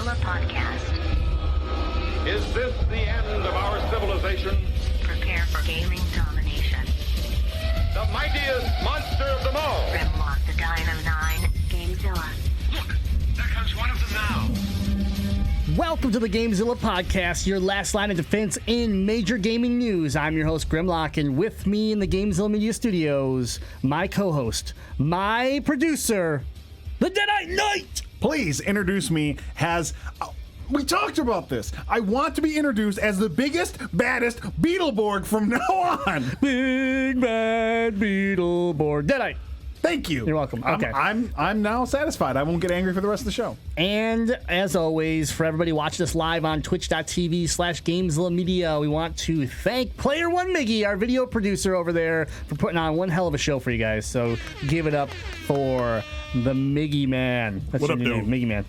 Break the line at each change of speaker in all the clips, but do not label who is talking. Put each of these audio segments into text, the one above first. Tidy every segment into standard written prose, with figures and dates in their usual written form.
GameZilla podcast.
Is this the end of our civilization?
Prepare for gaming domination.
The mightiest monster of them all!
Grimlock the Dino 9, GameZilla.
Look, there comes one of them now.
Welcome to the GameZilla podcast, your last line of defense in major gaming news. I'm your host, Grimlock, and with me in the GameZilla Media studios, my co-host, my producer, the Deadite Knight.
Please introduce me as... we talked about this. I want to be introduced as the biggest, baddest Beetleborg from now on.
Big bad Beetleborg. Deadite.
Thank you.
You're welcome. Okay.
I'm now satisfied. I won't get angry for the rest of the show.
And as always, for everybody watching us live on twitch.tv/GameZilla Media, we want to thank Player One Miggy, our video producer over there, for putting on one hell of a show for you guys. So give it up for the Miggy Man. That's
What
your
up,
new
dude?
name, Miggy Man.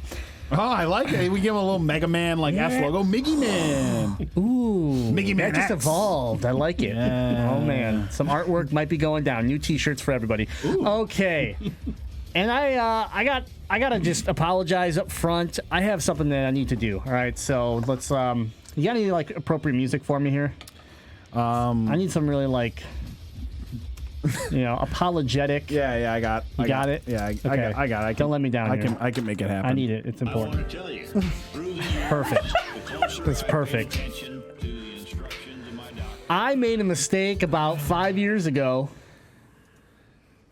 Oh, I like it. We give him a little Mega Man F logo. Miggy Man.
Ooh,
Miggy Man
that just
X.
evolved. I like it.
Yeah.
Oh man, some artwork might be going down. New T-shirts for everybody.
Ooh.
Okay, and I gotta just apologize up front. I have something that I need to do. All right, so let's. You got any like appropriate music for me here? I need some really like, apologetic.
Yeah, I got.
You got it?
Yeah,
Okay.
I got it.
Don't let me down here.
I can make it happen.
I need it. It's important. Perfect. That's perfect. I made a mistake about 5 years ago.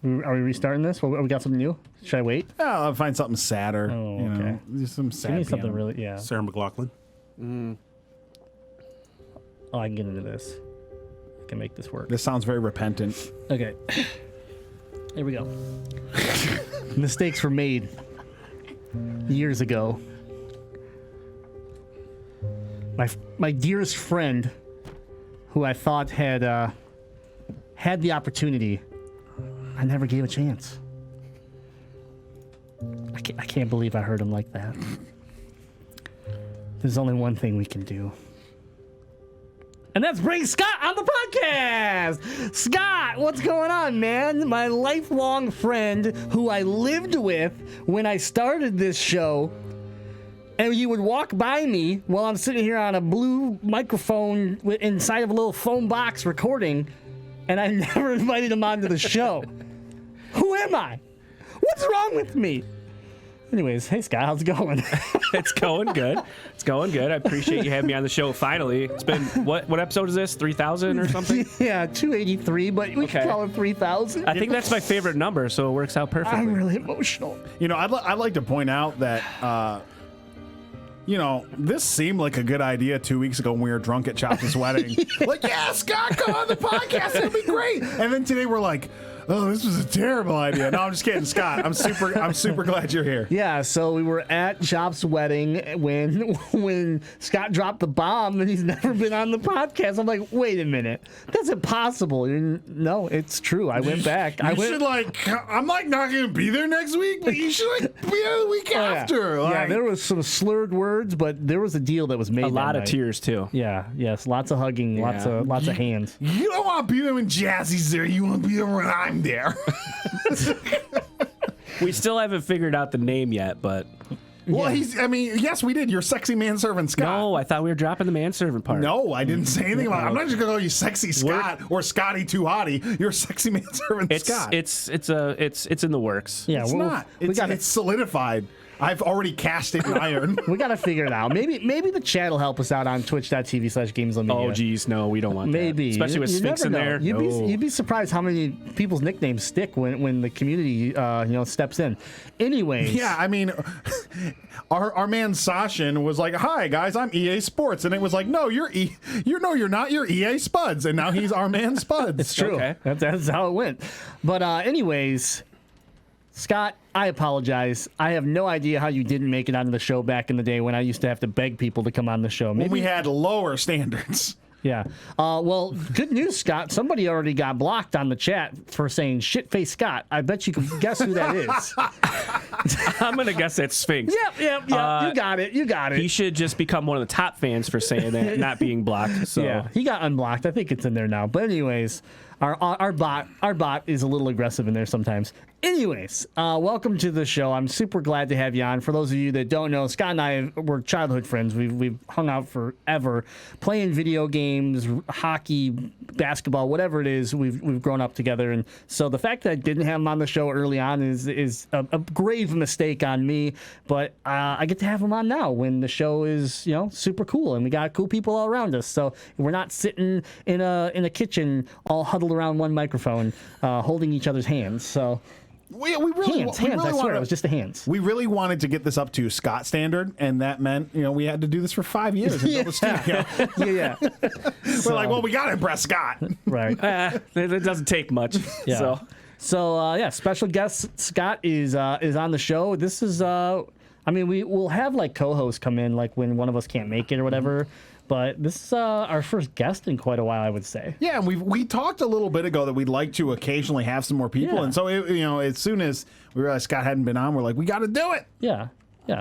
Are we restarting this? We got something new? Should I wait?
Oh, I'll find something sadder.
Oh,
you know,
okay.
just some sad.
Give me something
piano.
really, yeah.
Sarah McLachlan.
Oh, I can get into this. I can make this work.
This sounds very repentant.
Okay. Here we go. Mistakes were made years ago. My dearest friend, who I thought had the opportunity, I never gave a chance. I can't believe I hurt him like that. There's only one thing we can do. And that's bring Scott on the podcast. Scott, what's going on, man? My lifelong friend who I lived with when I started this show. And you would walk by me while I'm sitting here on a blue microphone inside of a little phone box recording. And I never invited him onto the show. Who am I? What's wrong with me? Anyways, hey Scott, how's it going?
It's going good. It's going good. I appreciate you having me on the show finally. It's been, what episode is this? 3,000 or something?
Yeah, 283, but we
Okay.
can call it 3,000.
I think that's my favorite number, so it works out perfectly.
I'm really emotional.
You know, I'd like to point out that, this seemed like a good idea 2 weeks ago when we were drunk at Chop's wedding. Like, yeah, Scott, come on the podcast. It'll be great. And then today we're like, oh, this was a terrible idea. No, I'm just kidding, Scott. I'm super glad you're here.
Yeah, so we were at Chop's wedding when Scott dropped the bomb and he's never been on the podcast. I'm like, wait a minute, that's impossible. No, it's true. I went back.
I'm like not gonna be there next week, but you should like be there the week after.
Yeah,
Like,
there was some slurred words, but there was a deal that was made.
A lot
that
of
night.
tears, too.
Yeah, yes, lots of hugging, lots of hands.
you don't want to be there when Jazzy's there. You want to be there when I'm there.
We still haven't figured out the name yet, but...
Well, yes, we did. You're sexy manservant Scott.
No, I thought we were dropping the manservant part.
No, I didn't say anything about it. I'm not just gonna call you sexy Scott or Scotty Too Hottie. You're sexy manservant Scott.
It's in the works.
Yeah,
It's not. It's solidified. I've already cast it in iron.
We got to figure it out. Maybe the chat will help us out on twitch.tv/GameZilla Media.
Oh, geez, no, we don't want
Maybe.
that. Especially with
You
Sphinx
never
in
know.
there.
You'd be surprised how many people's nicknames stick when the community steps in. Anyways.
Yeah, I mean, our man Sashin was like, "Hi guys, I'm EA Sports," and it was like, "No, you're not. You're EA Spuds," and now he's our man Spuds.
It's true.
Okay.
That's how it went. But anyways, Scott, I apologize. I have no idea how you didn't make it onto the show back in the day when I used to have to beg people to come on the show.
When we had lower standards.
Yeah. Well, good news, Scott. Somebody already got blocked on the chat for saying shit-face Scott. I bet you can guess who that is.
I'm going to guess that's Sphinx.
Yep. You got it.
He should just become one of the top fans for saying that, not being blocked. So.
Yeah, he got unblocked. I think it's in there now. But anyways, our bot is a little aggressive in there sometimes. Anyways, welcome to the show. I'm super glad to have you on. For those of you that don't know, Scott and I were childhood friends. We've hung out forever, playing video games, hockey, basketball, whatever it is. We've grown up together, and so the fact that I didn't have him on the show early on is a grave mistake on me. But I get to have him on now when the show is super cool, and we got cool people all around us. So we're not sitting in a kitchen all huddled around one microphone, holding each other's hands. So.
We really
Hands,
we
I
really
swear,
wanted,
it was just the hands.
We really wanted to get this up to Scott standard, and that meant we had to do this for 5 years until the studio.
Yeah.
We're like, well, we got to impress Scott.
Right.
It doesn't take much.
Yeah. So special guest Scott is on the show. This is we'll have like co-hosts come in like when one of us can't make it or whatever. But this is our first guest in quite a while, I would say.
Yeah, and we talked a little bit ago that we'd like to occasionally have some more people,
Yeah.
and so as soon as we realized Scott hadn't been on, we're like, we got to do it.
Yeah.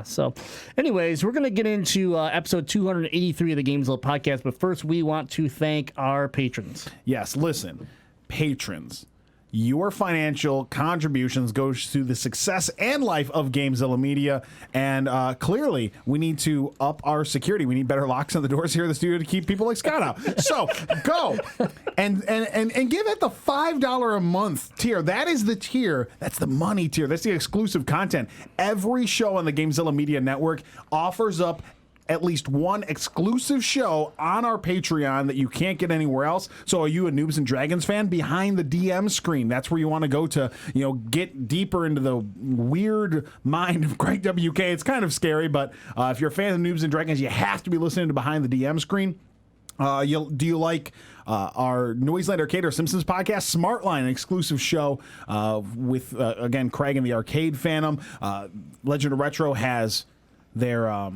So, anyways, we're going to get into episode 283 of the GameZilla podcast, but first we want to thank our patrons.
Yes, listen, patrons. Your financial contributions goes to the success and life of GameZilla Media, and clearly we need to up our security. We need better locks on the doors here in the studio to keep people like Scott out. So go and give it the $5 a month tier. That is the tier. That's the money tier. That's the exclusive content. Every show on the GameZilla Media Network offers up at least one exclusive show on our Patreon that you can't get anywhere else. So are you a Noobs and Dragons fan? Behind the DM screen, that's where you want to go to, get deeper into the weird mind of Greg WK. It's kind of scary, but if you're a fan of Noobs and Dragons, you have to be listening to Behind the DM screen. Do you like our Noiseland Arcade or Simpsons podcast? Smartline, an exclusive show with, again, Craig and the Arcade Phantom. Legend of Retro has their...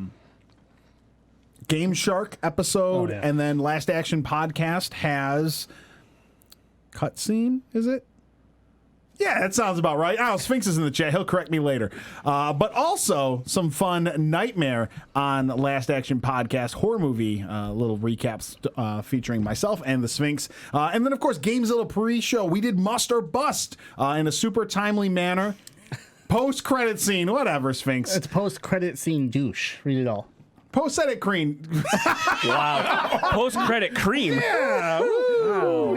Game Shark episode, and then Last Action Podcast has Cutscene, is it? Yeah, that sounds about right. Oh, Sphinx is in the chat. He'll correct me later. But also some fun Nightmare on Last Action Podcast horror movie, little recaps featuring myself and the Sphinx. And then, of course, GameZilla pre-show. We did Must or Bust in a super timely manner. Post-credit scene, whatever, Sphinx.
It's post-credit scene douche. Read it all.
Post-credit cream.
Wow. Post-credit cream.
Yeah.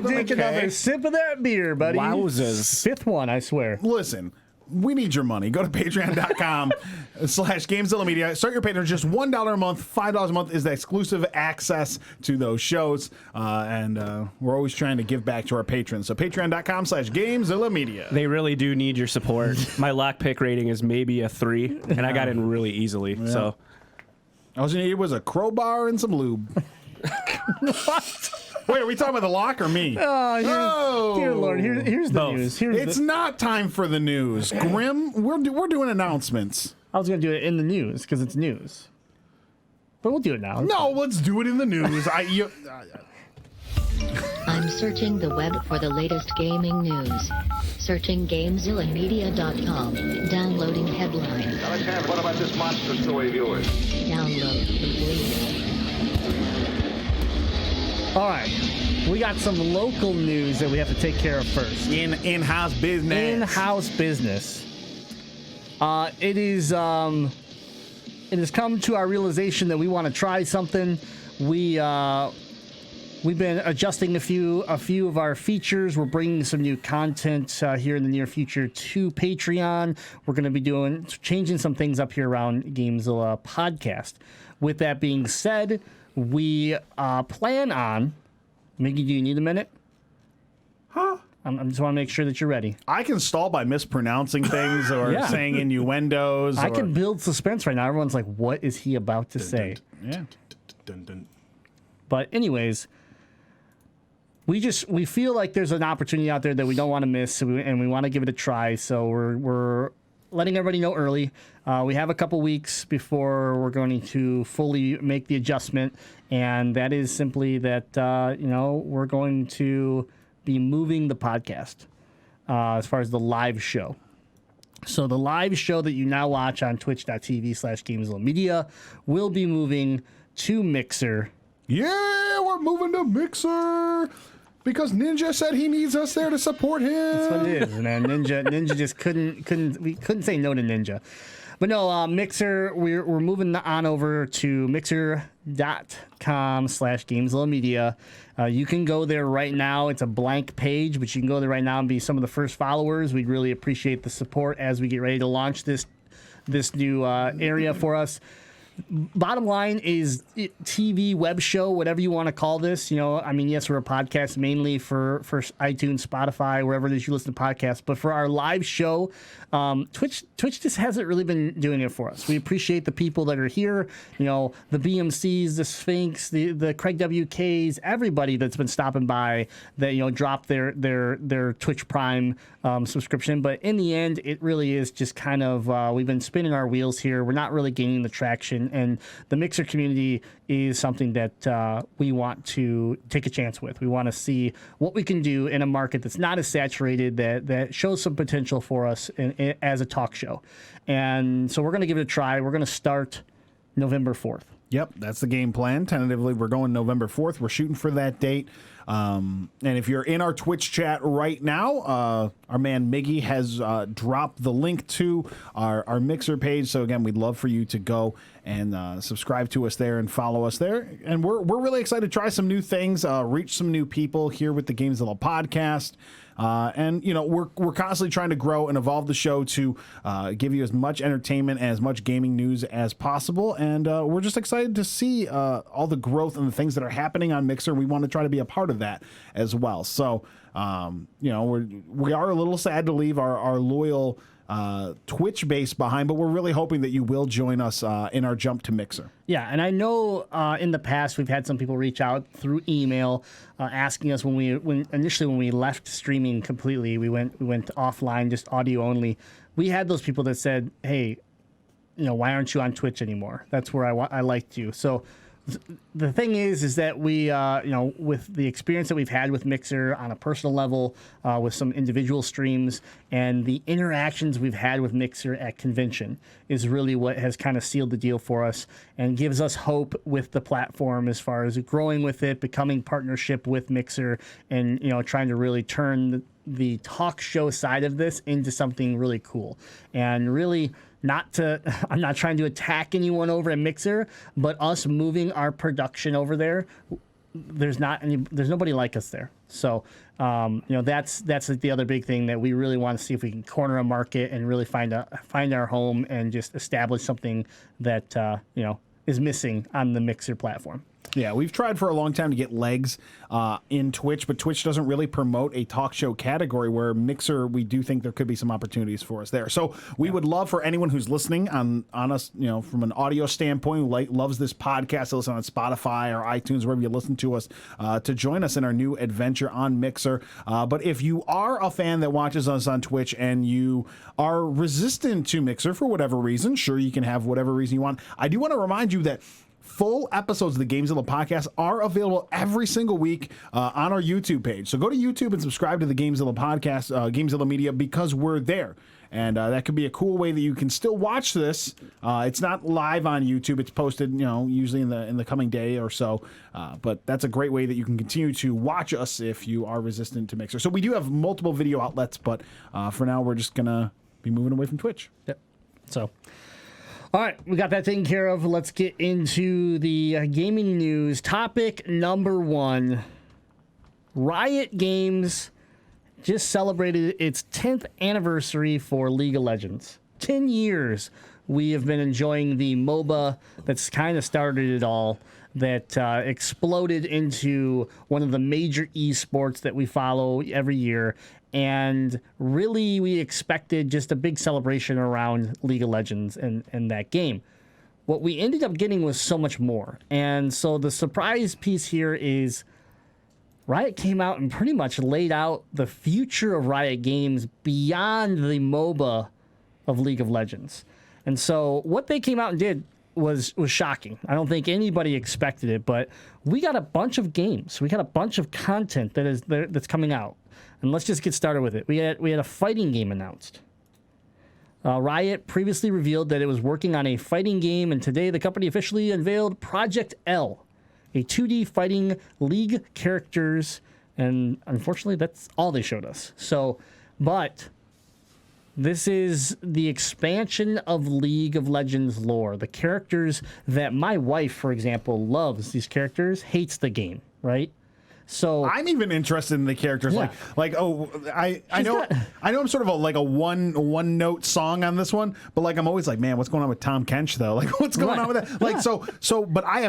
Take another sip of that beer, buddy.
Wowzers.
Fifth one, I swear.
Listen, we need your money. Go to patreon.com/GameZilla Media. Start your Patreon. Just $1 a month. $5 a month is the exclusive access to those shows. And we're always trying to give back to our patrons. So patreon.com/GameZilla Media.
They really do need your support. My lockpick rating is maybe a 3, and I got in really easily. Yeah. So
all you needed was a crowbar and some lube. Wait, are we talking about the lock or me?
Dear Lord, here's the
Both.
news.
It's not time for the news. Grim, we're doing announcements.
I was going to do it in the news because it's news. But we'll do it now.
No, let's do it in the news.
I'm searching the web for the latest gaming news. Searching GameZillaMedia.com. Downloading headline.
Alexander, what about this monster story of yours?
Download complete.
All right. We got some local news that we have to take care of first.
In-house business.
In-house business. It has come to our realization that we want to try something. We've been adjusting a few of our features. We're bringing some new content here in the near future to Patreon. We're going to be changing some things up here around GameZilla podcast. With that being said, we plan on... Miggy, do you need a minute?
Huh?
I just want to make sure that you're ready.
I can stall by mispronouncing things or saying innuendos.
I can build suspense right now. Everyone's like, what is he about to say?
Yeah.
But anyways... We feel like there's an opportunity out there that we don't want to miss, and we want to give it a try. So we're letting everybody know early. We have a couple weeks before we're going to fully make the adjustment, and that is simply that we're going to be moving the podcast as far as the live show. So the live show that you now watch on twitch.tv/GameZilla Media will be moving to Mixer.
Yeah, we're moving to Mixer. Because Ninja said he needs us there to support him.
That's what it is, man. Ninja just we couldn't say no to Ninja. But no, Mixer, we're moving on over to mixer.com/GameZilla Media. You can go there right now. It's a blank page, but you can go there right now and be some of the first followers. We'd really appreciate the support as we get ready to launch this new area for us. Bottom line is TV, web show, whatever you want to call this. I mean, yes, we're a podcast mainly for iTunes, Spotify, wherever it is you listen to podcasts. But for our live show, Twitch just hasn't really been doing it for us. We appreciate the people that are here. The BMCs, the Sphinx, the Craig WKs, everybody that's been stopping by that dropped their Twitch Prime subscription. But in the end, it really is just kind of we've been spinning our wheels here. We're not really gaining the traction. And the Mixer community is something that we want to take a chance with. We want to see what we can do in a market that's not as saturated, that shows some potential for us as a talk show. And so we're going to give it a try. We're going to start November 4th.
Yep, that's the game plan. Tentatively, we're going November 4th. We're shooting for that date. And if you're in our Twitch chat right now, our man Miggy has dropped the link to our Mixer page. So again, we'd love for you to go and subscribe to us there and follow us there. And we're really excited to try some new things, reach some new people here with the GameZilla podcast. And we're constantly trying to grow and evolve the show to give you as much entertainment and as much gaming news as possible. And we're just excited to see all the growth and the things that are happening on Mixer. We want to try to be a part of that as well. So we are a little sad to leave our loyal Twitch base behind, but we're really hoping that you will join us in our jump to Mixer.
Yeah, and I know in the past we've had some people reach out through email asking us when we left streaming completely, we went offline, just audio only. We had those people that said, "Hey, why aren't you on Twitch anymore? That's where I liked you." So the thing is that we, with the experience that we've had with Mixer on a personal level, with some individual streams, and the interactions we've had with Mixer at convention is really what has kind of sealed the deal for us and gives us hope with the platform as far as growing with it, becoming partnership with Mixer, and trying to really turn the talk show side of this into something really cool. And really, I'm not trying to attack anyone over at Mixer, but us moving our production over there, there's nobody like us there. So, that's the other big thing that we really want to see if we can corner a market and really find our home and just establish something that, is missing on the Mixer platform.
Yeah, we've tried for a long time to get legs in Twitch, but Twitch doesn't really promote a talk show category, where Mixer, we do think there could be some opportunities for us there. So we would love for anyone who's listening on us, from an audio standpoint, who loves this podcast, to listen on Spotify or iTunes, wherever you listen to us, to join us in our new adventure on Mixer. But if you are a fan that watches us on Twitch and you are resistant to Mixer for whatever reason, sure, you can have whatever reason you want. I do want to remind you that full episodes of the GameZilla podcast are available every single week on our YouTube page. So go to YouTube and subscribe to the GameZilla podcast, GameZilla Media, because we're there. And that could be a cool way that you can still watch this. It's not live on YouTube. It's posted, usually in the coming day or so. But that's a great way that you can continue to watch us if you are resistant to Mixer. So we do have multiple video outlets, but for now we're just going to be moving away from Twitch.
Yep. So... all right, we got that taken care of. Let's get into the gaming news. Topic number 1. Riot Games just celebrated its 10th anniversary for League of Legends. 10 years we have been enjoying the MOBA that's kind of started it all, that exploded into one of the major esports that we follow every year. And really, we expected just a big celebration around League of Legends and that game. What we ended up getting was so much more. And so the surprise piece here is Riot came out and pretty much laid out the future of Riot Games beyond the MOBA of League of Legends. And so what they came out and did was shocking. I don't think anybody expected it, but we got a bunch of games. We got a bunch of content that's coming out. And let's just get started with it. We had a fighting game announced. Riot previously revealed that it was working on a fighting game, and today the company officially unveiled Project L, a 2D fighting League characters And unfortunately, that's all they showed us. So, but this is the expansion of League of Legends lore. The characters that my wife, for example, loves, these characters, hates the game, right? So
I'm even interested in the characters.
Yeah.
I know I'm sort of a one note song on this one, but like I'm always like, man, what's going on with Tom Kench though? Like what's going on with that? Like but I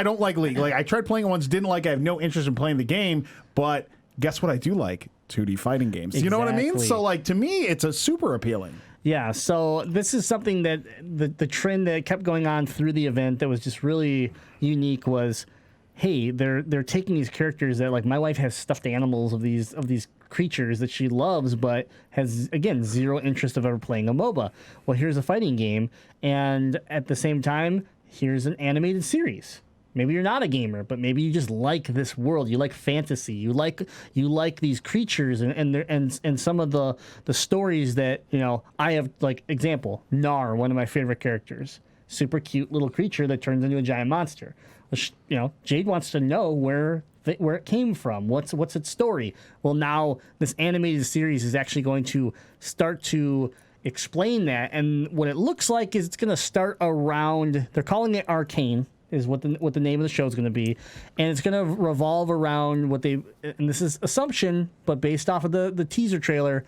don't like League. Like I tried playing it once, didn't like it. I have no interest in playing the game, but guess what I do like? 2D fighting games.
Exactly.
You know what I mean? So like to me it's a super appealing.
yeah, so this is something that the trend that kept going on through the event that was just really unique was, hey, they're taking these characters that, like, my wife has stuffed animals of these creatures that she loves, but has, again, zero interest of ever playing a MOBA. Well, here's a fighting game, and at the same time, here's an animated series. Maybe you're not a gamer, but maybe you just like this world. You like fantasy. You like these creatures and some of the stories that, you know, I have, like, example, Gnar, one of my favorite characters. Super cute little creature that turns into a giant monster. You know, Jade wants to know where it came from. What's its story? Well, now this animated series is actually going to start to explain that, and what it looks like is it's going to start around. They're calling it Arcane, is what the name of the show is going to be, and it's going to revolve around and this is assumption, but based off of the teaser trailer,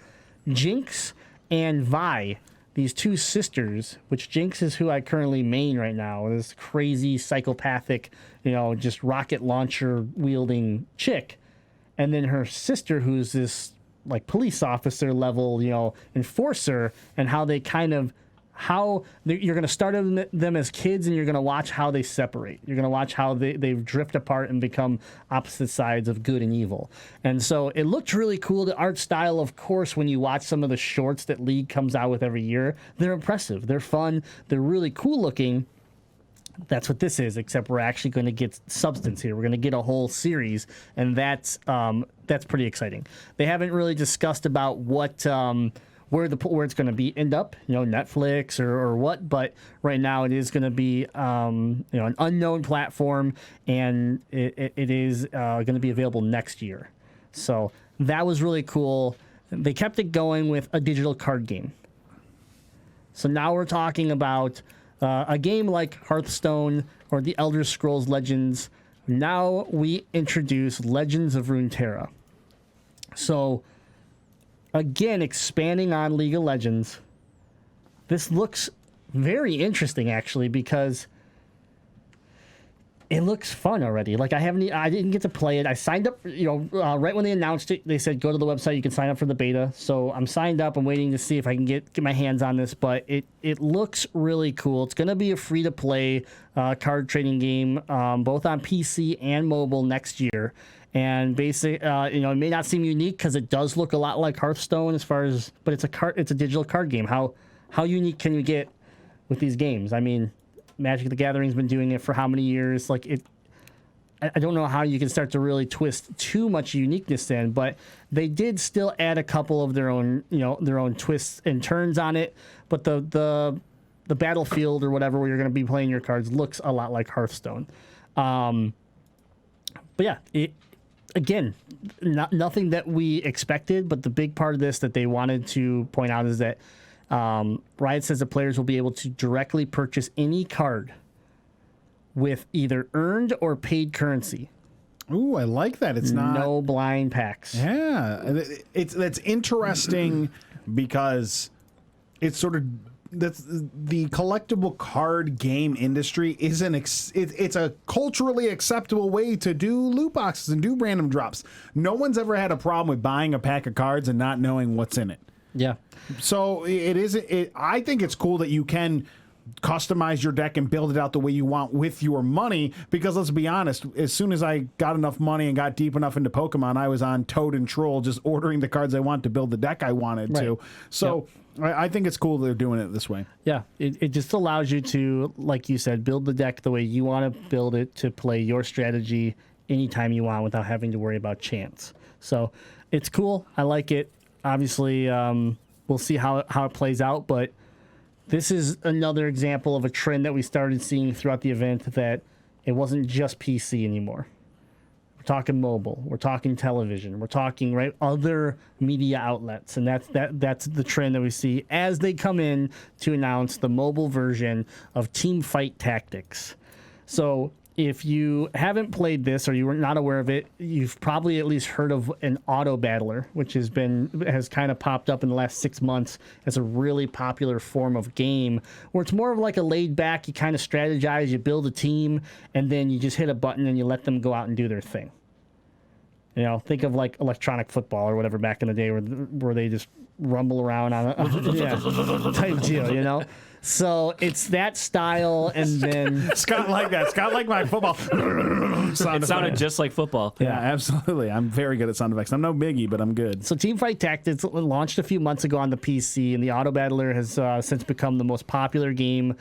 Jinx and Vi. These two sisters, which Jinx is who I currently main right now, this crazy psychopathic, you know, just rocket launcher wielding chick. And then her sister, who's this like police officer level, you know, enforcer, and how they you're going to start them as kids, and you're going to watch how they separate. You're going to watch how they drift apart and become opposite sides of good and evil. And so it looked really cool. The art style, of course, when you watch some of the shorts that League comes out with every year, they're impressive. They're fun. They're really cool looking. That's what this is, except we're actually going to get substance here. We're going to get a whole series, and that's pretty exciting. They haven't really discussed about what... where it's going to end up, you know, Netflix or what, but right now it is going to be, you know, an unknown platform, and it is going to be available next year. So that was really cool. They kept it going with a digital card game. So now we're talking about a game like Hearthstone or the Elder Scrolls Legends. Now we introduce Legends of Runeterra. So again, expanding on League of Legends, this looks very interesting actually, because it looks fun already. Like I didn't get to play it. I signed up, you know, right when they announced it. They said go to the website, you can sign up for the beta. So I'm signed up. I'm waiting to see if I can get my hands on this. But it looks really cool. It's gonna be a free to play card trading game, both on PC and mobile next year. And basic, you know, it may not seem unique because it does look a lot like Hearthstone but it's a digital card game. How unique can you get with these games? I mean, Magic the Gathering's been doing it for how many years? Like I don't know how you can start to really twist too much uniqueness in, but they did still add a couple of their own twists and turns on it. But the battlefield or whatever where you're going to be playing your cards looks a lot like Hearthstone. But yeah, again, nothing that we expected, but the big part of this that they wanted to point out is that Riot says the players will be able to directly purchase any card with either earned or paid currency.
Ooh, I like that. It's not
no blind packs.
Yeah, that's interesting because it's sort of that's the collectible card game industry is it's a culturally acceptable way to do loot boxes and do random drops. No one's ever had a problem with buying a pack of cards and not knowing what's in it.
Yeah.
So I think it's cool that you can customize your deck and build it out the way you want with your money, because let's be honest, as soon as I got enough money and got deep enough into Pokemon, I was on Toad and Troll just ordering the cards I want to build the deck I wanted to. So I think it's cool they're doing it this way. Yeah,
it just allows you to, like you said, build the deck the way you want to build it to play your strategy anytime you want without having to worry about chance. So it's cool. I like it. Obviously, we'll see how it plays out, but this is another example of a trend that we started seeing throughout the event, that it wasn't just PC anymore. We're talking mobile. We're talking television. We're talking other media outlets, and that's the trend that we see as they come in to announce the mobile version of Teamfight Tactics. So if you haven't played this or you were not aware of it, you've probably at least heard of an auto battler, which has kind of popped up in the last 6 months as a really popular form of game where it's more of like a laid back, you kind of strategize, you build a team, and then you just hit a button and you let them go out and do their thing. You know, think of like electronic football or whatever back in the day where they just rumble around on a type deal, you know? So it's that style, and then
Scott like that. Scott like my football.
It sounded just like football.
Yeah, absolutely. I'm very good at sound effects. I'm no Biggie, but I'm good.
So Teamfight Tactics launched a few months ago on the PC, and the Auto Battler has since become the most popular game,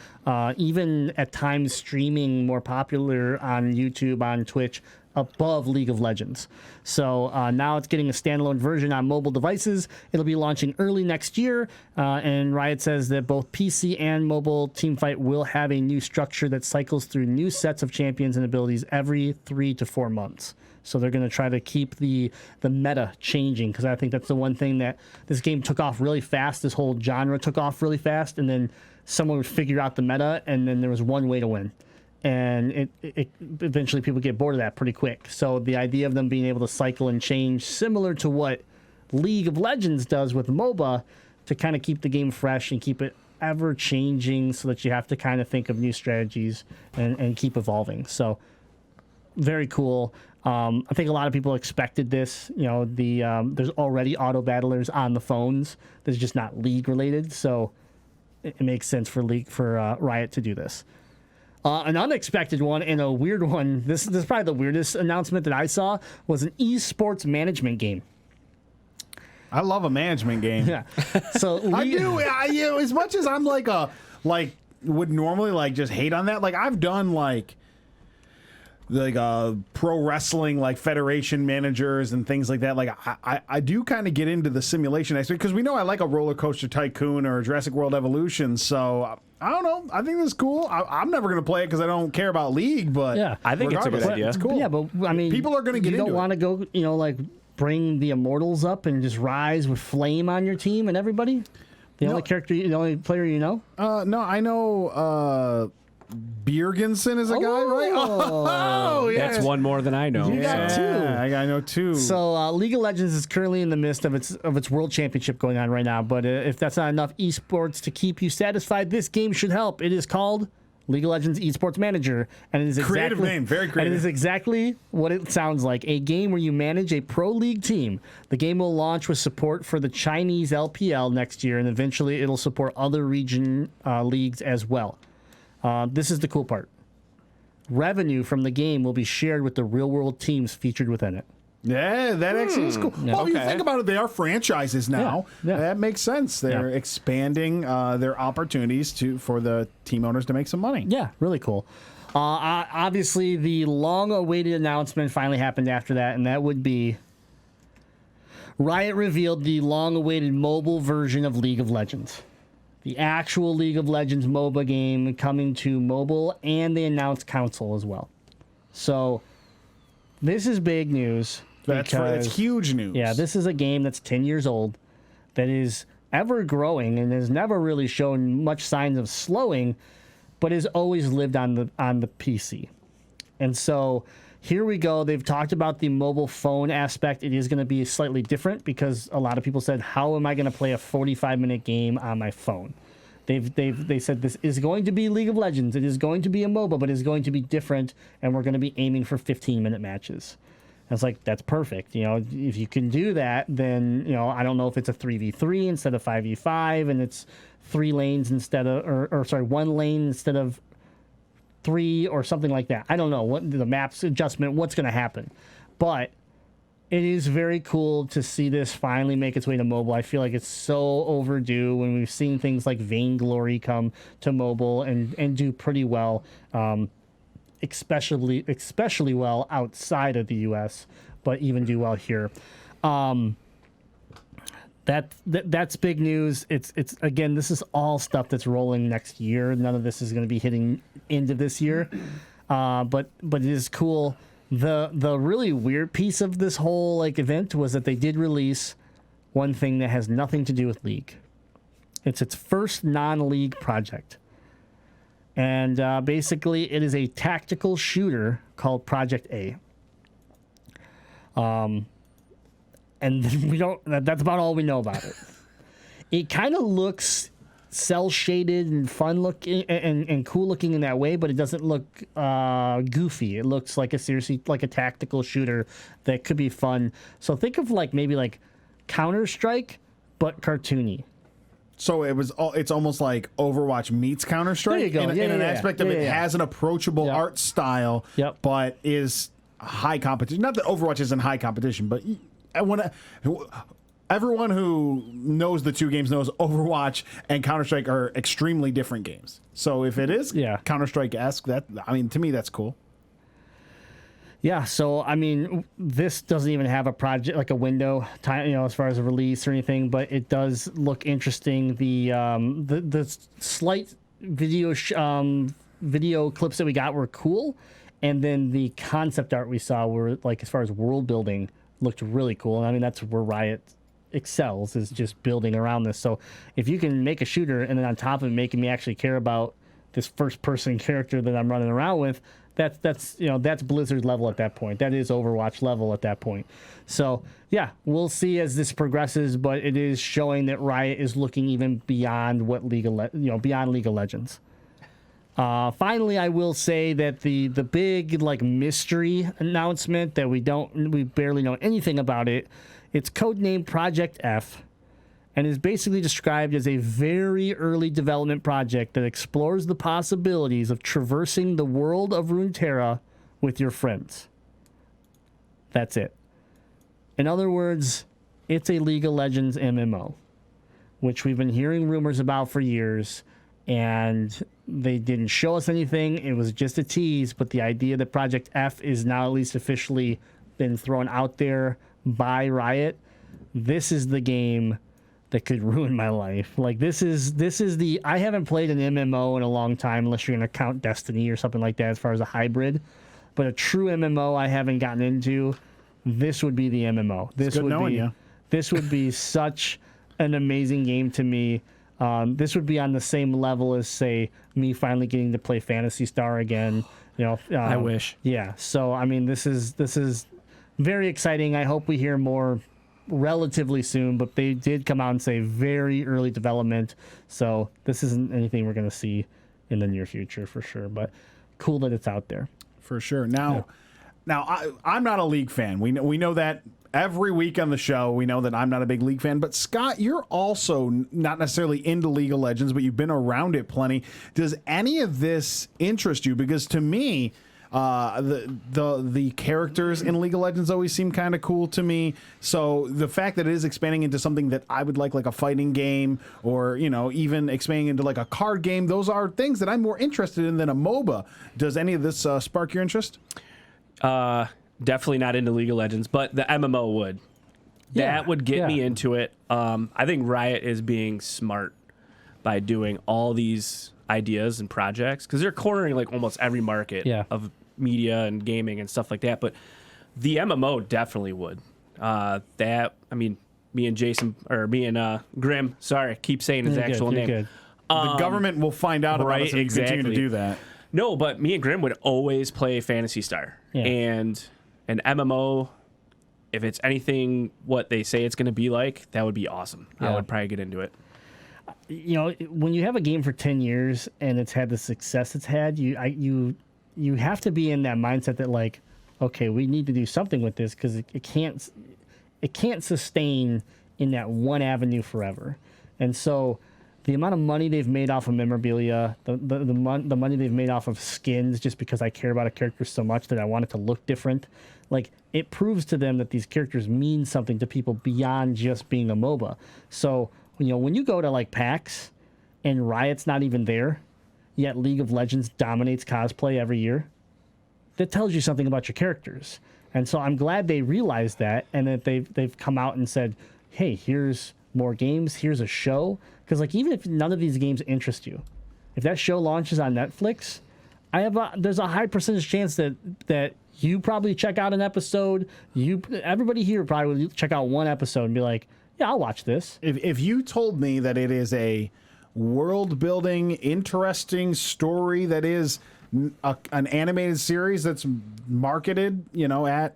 even at times streaming more popular on YouTube, on Twitch, above League of Legends. So now it's getting a standalone version on mobile devices. It'll be launching early next year, and Riot says that both PC and mobile Teamfight will have a new structure that cycles through new sets of champions and abilities every 3 to 4 months. So they're going to try to keep the meta changing, because I think that's the one thing that this game took off really fast. This whole genre took off really fast, and then someone would figure out the meta, and then there was one way to win. And it eventually people get bored of that pretty quick. So the idea of them being able to cycle and change, similar to what League of Legends does with MOBA, to kind of keep the game fresh and keep it ever changing, so that you have to kind of think of new strategies and keep evolving. So very cool. I think a lot of people expected this. You know, there's already auto battlers on the phones. There's just not League related, so it makes sense for Riot to do this. An unexpected one and a weird one, this is probably the weirdest announcement that I saw, was an esports management game.
I love a management game.
Yeah. So
I do. As much as I'm would normally just hate on that, I've done pro wrestling, federation managers and things like that. I do kind of get into the simulation aspect, because we know I like a Roller Coaster Tycoon or Jurassic World Evolution. So I don't know. I think this is cool. I'm never going to play it because I don't care about League, but
yeah,
I think it's a good idea.
It's cool.
Yeah, but I mean,
people are going to get into it.
You don't want to go, bring the Immortals up and just rise with Flame on your team and everybody? The only player you know?
No, I know Bjergensen is a guy, right? Oh, yeah.
That's one more than I know.
You got two.
I know two.
So League of Legends is currently in the midst of its world championship going on right now. But if that's not enough esports to keep you satisfied, this game should help. It is called League of Legends Esports Manager, and it is
creative name, very creative.
And it is exactly what it sounds like: a game where you manage a pro league team. The game will launch with support for the Chinese LPL next year, and eventually it'll support other region leagues as well. This is the cool part. Revenue from the game will be shared with the real-world teams featured within it.
Yeah, that actually is cool.
Yeah.
Well, you think about it, they are franchises now.
Yeah.
That makes sense. They're expanding their opportunities for the team owners to make some money.
Yeah, really cool. Obviously, the long-awaited announcement finally happened after that, and that would be Riot revealed the long-awaited mobile version of League of Legends. The actual League of Legends MOBA game coming to mobile, and they announced console as well. So this is big news.
It's huge news.
Yeah, this is a game that's 10 years old, that is ever growing and has never really shown much signs of slowing, but has always lived on the PC. And so here we go. They've talked about the mobile phone aspect. It is going to be slightly different, because a lot of people said, how am I going to play a 45-minute game on my phone? They said this is going to be League of Legends. It is going to be a MOBA, but it's going to be different, and we're going to be aiming for 15-minute matches. I was like, that's perfect. If you can do that, then, I don't know if it's a 3v3 instead of 5v5, and it's 3 lanes instead of, or 1 lane instead of 3 or something like that. I don't know what the map's adjustment, what's going to happen. But it is very cool to see this finally make its way to mobile. I feel like it's so overdue when we've seen things like Vainglory come to mobile and do pretty well, especially well outside of the US, but even do well here. That's big news. It's again, this is all stuff that's rolling next year. None of this is going to be hitting into this year, but it is cool The really weird piece of this whole like event was that they did release one thing that has nothing to do with League. It's its first non-League project. And basically it is a tactical shooter called Project A. And that's about all we know about it. It kind of looks cell shaded and fun looking and cool looking in that way, but it doesn't look goofy. It looks like seriously like a tactical shooter that could be fun. So think of maybe Counter-Strike, but cartoony.
So it's almost like Overwatch meets Counter-Strike.
There you go.
In an aspect of it has an approachable art style, but is high competition. Not that Overwatch isn't high competition, but everyone who knows the two games knows Overwatch and Counter-Strike are extremely different games. So if it is Counter-Strike-esque, to me, that's cool.
Yeah, so this doesn't even have a project like a window time, as far as a release or anything, but it does look interesting. The slight video clips that we got were cool, and then the concept art we saw were as far as world building looked really cool. And that's where Riot excels, is just building around this. So if you can make a shooter and then on top of it making me actually care about this first person character that I'm running around with, that's Blizzard level at that point. That is Overwatch level at that point. So yeah, we'll see as this progresses, but it is showing that Riot is looking even beyond what beyond League of Legends. Finally, I will say that the big mystery announcement that we barely know anything about it. It's codenamed Project F, and is basically described as a very early development project that explores the possibilities of traversing the world of Runeterra with your friends. That's it. In other words, it's a League of Legends MMO, which we've been hearing rumors about for years, and they didn't show us anything. It was just a tease, but the idea that Project F is now at least officially been thrown out there by Riot. This is the game that could ruin my life. This is I haven't played an MMO in a long time, unless you're going to count Destiny or something like that as far as a hybrid. But a true MMO I haven't gotten into, this would be the MMO. This would be such an amazing game to me. This would be on the same level as, say, me finally getting to play Phantasy Star again.
I wish.
Yeah. So this is very exciting. I hope we hear more relatively soon, but they did come out and say very early development, so this isn't anything we're going to see in the near future for sure, but cool that it's out there
for sure. Now I'm not a League fan. We know that every week on the show. We know that I'm not a big League fan, but Scott, you're also not necessarily into League of Legends, but you've been around it plenty. Does any of this interest you? Because to me, the characters in League of Legends always seem kind of cool to me. So the fact that it is expanding into something that I would like a fighting game, or even expanding into a card game, those are things that I'm more interested in than a MOBA. Does any of this spark your interest?
Definitely not into League of Legends, but the MMO would. That would get me into it. I think Riot is being smart by doing all these ideas and projects, because they're cornering almost every market of media and gaming and stuff like that. But the MMO definitely would. Me and Jason, or me and Grim, sorry, I keep saying his actual name.
Good.
The government will find out about us if we continue to do that.
No, but me and Grim would always play Phantasy Star. And an MMO, if it's anything what they say it's going to be like, that would be awesome. I would probably get into it.
When you have a game for 10 years and it's had the success it's had, you have to be in that mindset that okay, we need to do something with this, because it can't sustain in that one avenue forever. And so the amount of money they've made off of memorabilia, the money they've made off of skins, just because I care about a character so much that I want it to look different, it proves to them that these characters mean something to people beyond just being a MOBA. So when you go to PAX and Riot's not even there, yet League of Legends dominates cosplay every year, that tells you something about your characters. And so I'm glad they realized that, and that they've come out and said, hey, here's more games, here's a show. Because even if none of these games interest you, if that show launches on Netflix, there's a high percentage chance that You probably check out an episode. Everybody here probably would check out one episode and be like, yeah, I'll watch this.
If you told me that it is a world-building, interesting story that is an animated series that's marketed, at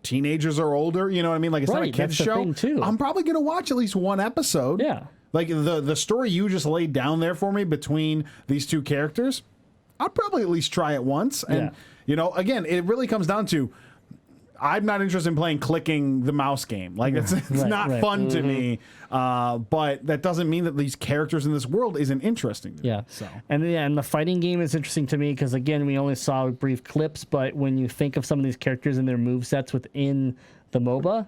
teenagers or older, you know what I mean? Like, it's not a
Right,
kid's
that's the
show.
thing, too.
I'm probably going to watch at least one episode.
Yeah.
Like, the story you just laid down there for me between these two characters, I'll probably at least try it once. And, again, it really comes down to, I'm not interested in playing clicking the mouse game. Like, it's not fun to me. But that doesn't mean that these characters in this world isn't interesting to me. So.
And the fighting game is interesting to me because, again, we only saw brief clips, but when you think of some of these characters and their movesets within the MOBA,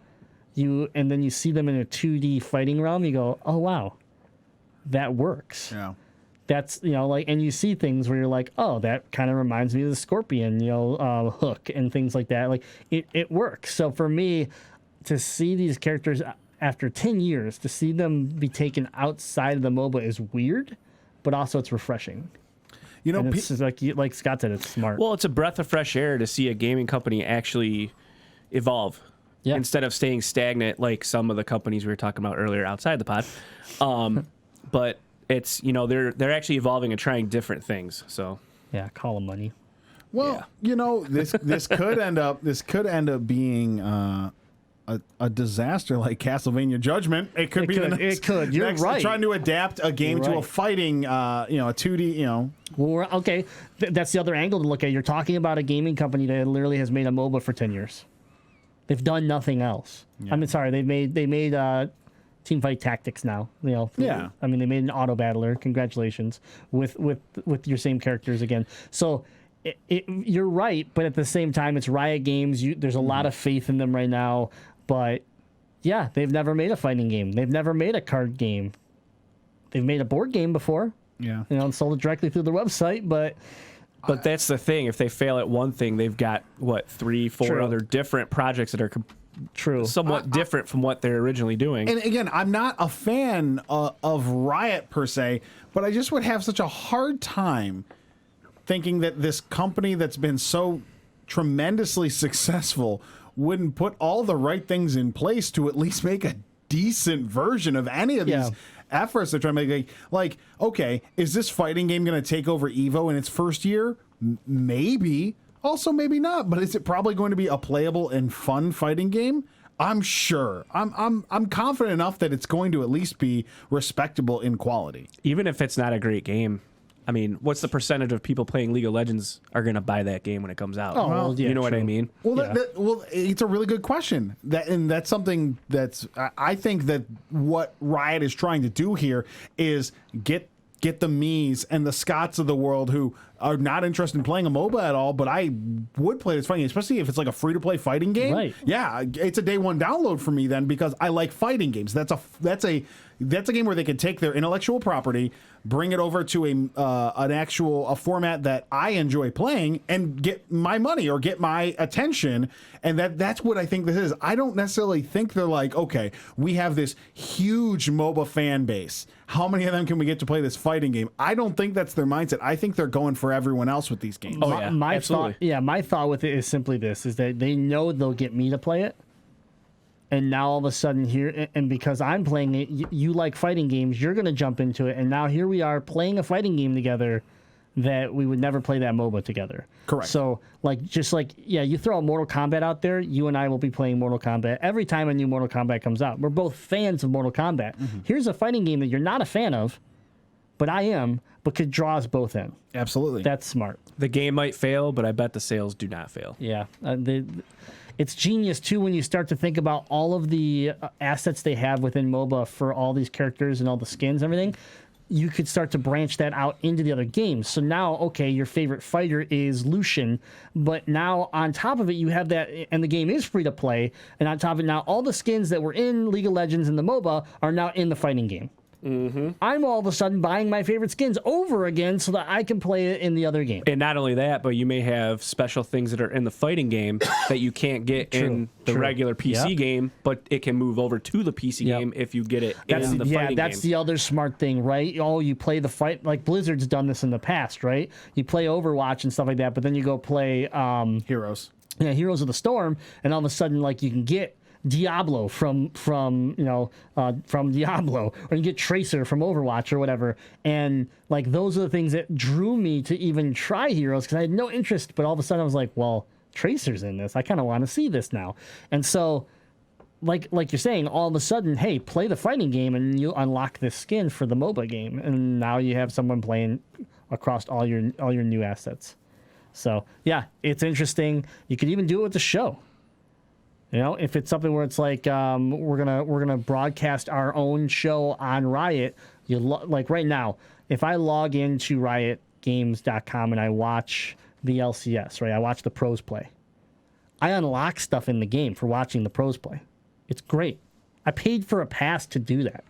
and then you see them in a 2D fighting realm, you go, oh, wow, that works.
Yeah.
That's, and you see things where you're like, oh, that kind of reminds me of the Scorpion, hook and things like that. Like, it works. So for me, to see these characters after 10 years, to see them be taken outside of the MOBA is weird, but also it's refreshing. And it's just like Scott said, it's smart.
Well, it's a breath of fresh air to see a gaming company actually evolve.
Yeah.
Instead of staying stagnant like some of the companies we were talking about earlier outside the pod. But it's, they're actually evolving and trying different things. So
yeah, call them money.
Well, this could end up being a disaster like Castlevania Judgment. It could be the next.
It could. You're right.
Trying to adapt a game to a fighting, a 2D.
Well, okay, that's the other angle to look at. You're talking about a gaming company that literally has made a MOBA for 10 years. They've done nothing else. Yeah. I mean, sorry, they made Teamfight Tactics now.
Yeah.
I mean, they made an auto battler. Congratulations with your same characters again. So you're right, but at the same time, it's Riot Games. There's a lot of faith in them right now. But yeah, they've never made a fighting game. They've never made a card game. They've made a board game before.
Yeah.
And sold it directly through their website, but.
But that's the thing. If they fail at one thing, they've got, 3-4 other different projects that are somewhat different from what they're originally doing.
And again, I'm not a fan of Riot per se, but I just would have such a hard time thinking that this company that's been so tremendously successful wouldn't put all the right things in place to at least make a decent version of any of these efforts they're trying to make. Like, okay, is this fighting game going to take over Evo in its first year? Maybe. Also, maybe not. But is it probably going to be a playable and fun fighting game? I'm sure. I'm confident enough that it's going to at least be respectable in quality.
Even if it's not a great game, I mean, what's the percentage of people playing League of Legends are going to buy that game when it comes out?
Oh, well, yeah,
you know what I mean?
Well, it's a really good question. That's something that's I think that what Riot is trying to do here is get the me's and the Scotts of the world who are not interested in playing a MOBA at all, but I would play this fighting game, especially if it's like a free-to-play fighting game. Right. Yeah, it's a day one download for me then because I like fighting games. That's a game where they can take their intellectual property, bring it over to a format that I enjoy playing, and get my money or get my attention. And that's what I think this is. I don't necessarily think they're like, okay, we have this huge MOBA fan base. How many of them can we get to play this fighting game? I don't think that's their mindset. I think they're going for everyone else with these games.
My thought with it is simply this: is that they know they'll get me to play it. And now all of a sudden here, and because I'm playing it, you like fighting games, you're going to jump into it. And now here we are playing a fighting game together that we would never play that MOBA together.
Correct.
So you throw a Mortal Kombat out there, you and I will be playing Mortal Kombat every time a new Mortal Kombat comes out. We're both fans of Mortal Kombat. Mm-hmm. Here's a fighting game that you're not a fan of, but I am, but could draw us both in.
Absolutely.
That's smart.
The game might fail, but I bet the sales do not fail.
Yeah. It's genius, too, when you start to think about all of the assets they have within MOBA for all these characters and all the skins and everything. You could start to branch that out into the other games. So now, okay, your favorite fighter is Lucian, but now on top of it, you have that, and the game is free to play, and on top of it now, all the skins that were in League of Legends and the MOBA are now in the fighting game. Mm-hmm. I'm all of a sudden buying my favorite skins over again so that I can play it in the other game.
And not only that, but you may have special things that are in the fighting game that you can't get in the regular PC game, but it can move over to the PC game if you get it in the fighting game.
That's the other smart thing, right? Oh, you play the fight, like Blizzard's done this in the past, right? You play Overwatch and stuff like that, but then you go play
Heroes.
Heroes of the Storm, and all of a sudden, like, you can get Diablo from Diablo, or you get Tracer from Overwatch or whatever, and like those are the things that drew me to even try Heroes, because I had no interest, but all of a sudden I was like, well, Tracer's in this, I kind of want to see this now. And so like you're saying, all of a sudden, hey, play the fighting game and you unlock this skin for the MOBA game, and now you have someone playing across all your new assets. So yeah, it's interesting. You could even do it with the show. You know, if it's something where it's like we're gonna broadcast our own show on Riot, like right now, if I log into riotgames.com and I watch the LCS, right? I watch the pros play. I unlock stuff in the game for watching the pros play. It's great. I paid for a pass to do that.